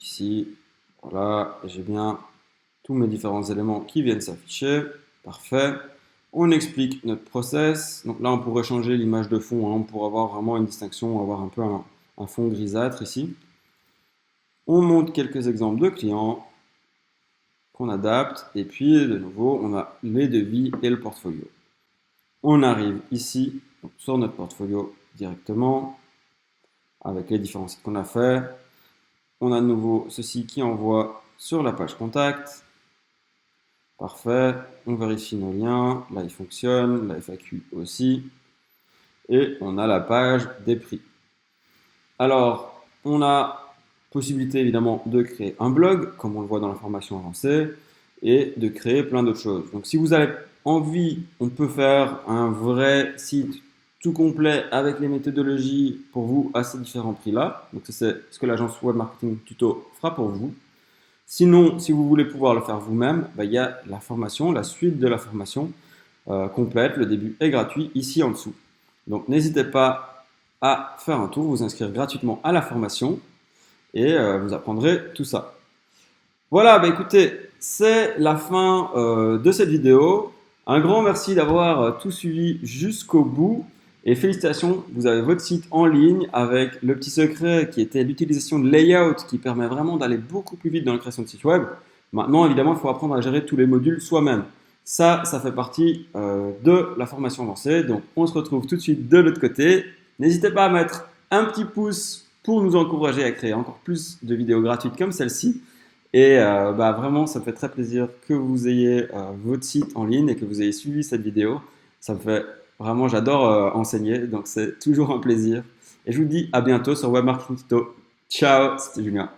ici, voilà, et j'ai bien tous mes différents éléments qui viennent s'afficher. Parfait. On explique notre process. Donc là, on pourrait changer l'image de fond, hein, pour avoir vraiment une distinction, avoir un peu un fond grisâtre ici. On montre quelques exemples de clients qu'on adapte. Et puis, de nouveau, on a les devis et le portfolio. On arrive ici, sur notre portfolio directement, avec les différents sites qu'on a fait. On a de nouveau ceci qui envoie sur la page contact. Parfait. On vérifie nos liens. Là, il fonctionne. La FAQ aussi. Et on a la page des prix. Alors, on a possibilité évidemment de créer un blog, comme on le voit dans la formation avancée, et de créer plein d'autres choses. Donc, si vous avez envie, on peut faire un vrai site tout complet avec les méthodologies pour vous à ces différents prix-là. Donc, c'est ce que l'agence Web Marketing Tuto fera pour vous. Sinon, si vous voulez pouvoir le faire vous-même, il y a la formation, la suite de la formation complète. Le début est gratuit ici en dessous. Donc, n'hésitez pas à faire un tour, vous inscrire gratuitement à la formation et vous apprendrez tout ça. Voilà, écoutez, c'est la fin de cette vidéo. Un grand merci d'avoir tout suivi jusqu'au bout. Et félicitations, vous avez votre site en ligne avec le petit secret qui était l'utilisation de layout qui permet vraiment d'aller beaucoup plus vite dans la création de site web. Maintenant, évidemment, il faut apprendre à gérer tous les modules soi-même. Ça fait partie de la formation avancée. Donc, on se retrouve tout de suite de l'autre côté. N'hésitez pas à mettre un petit pouce pour nous encourager à créer encore plus de vidéos gratuites comme celle-ci. Et vraiment, ça me fait très plaisir que vous ayez votre site en ligne et que vous ayez suivi cette vidéo. Ça me fait vraiment, j'adore enseigner, donc c'est toujours un plaisir. Et je vous dis à bientôt sur Web Marketing Tuto. Ciao, c'était Julien.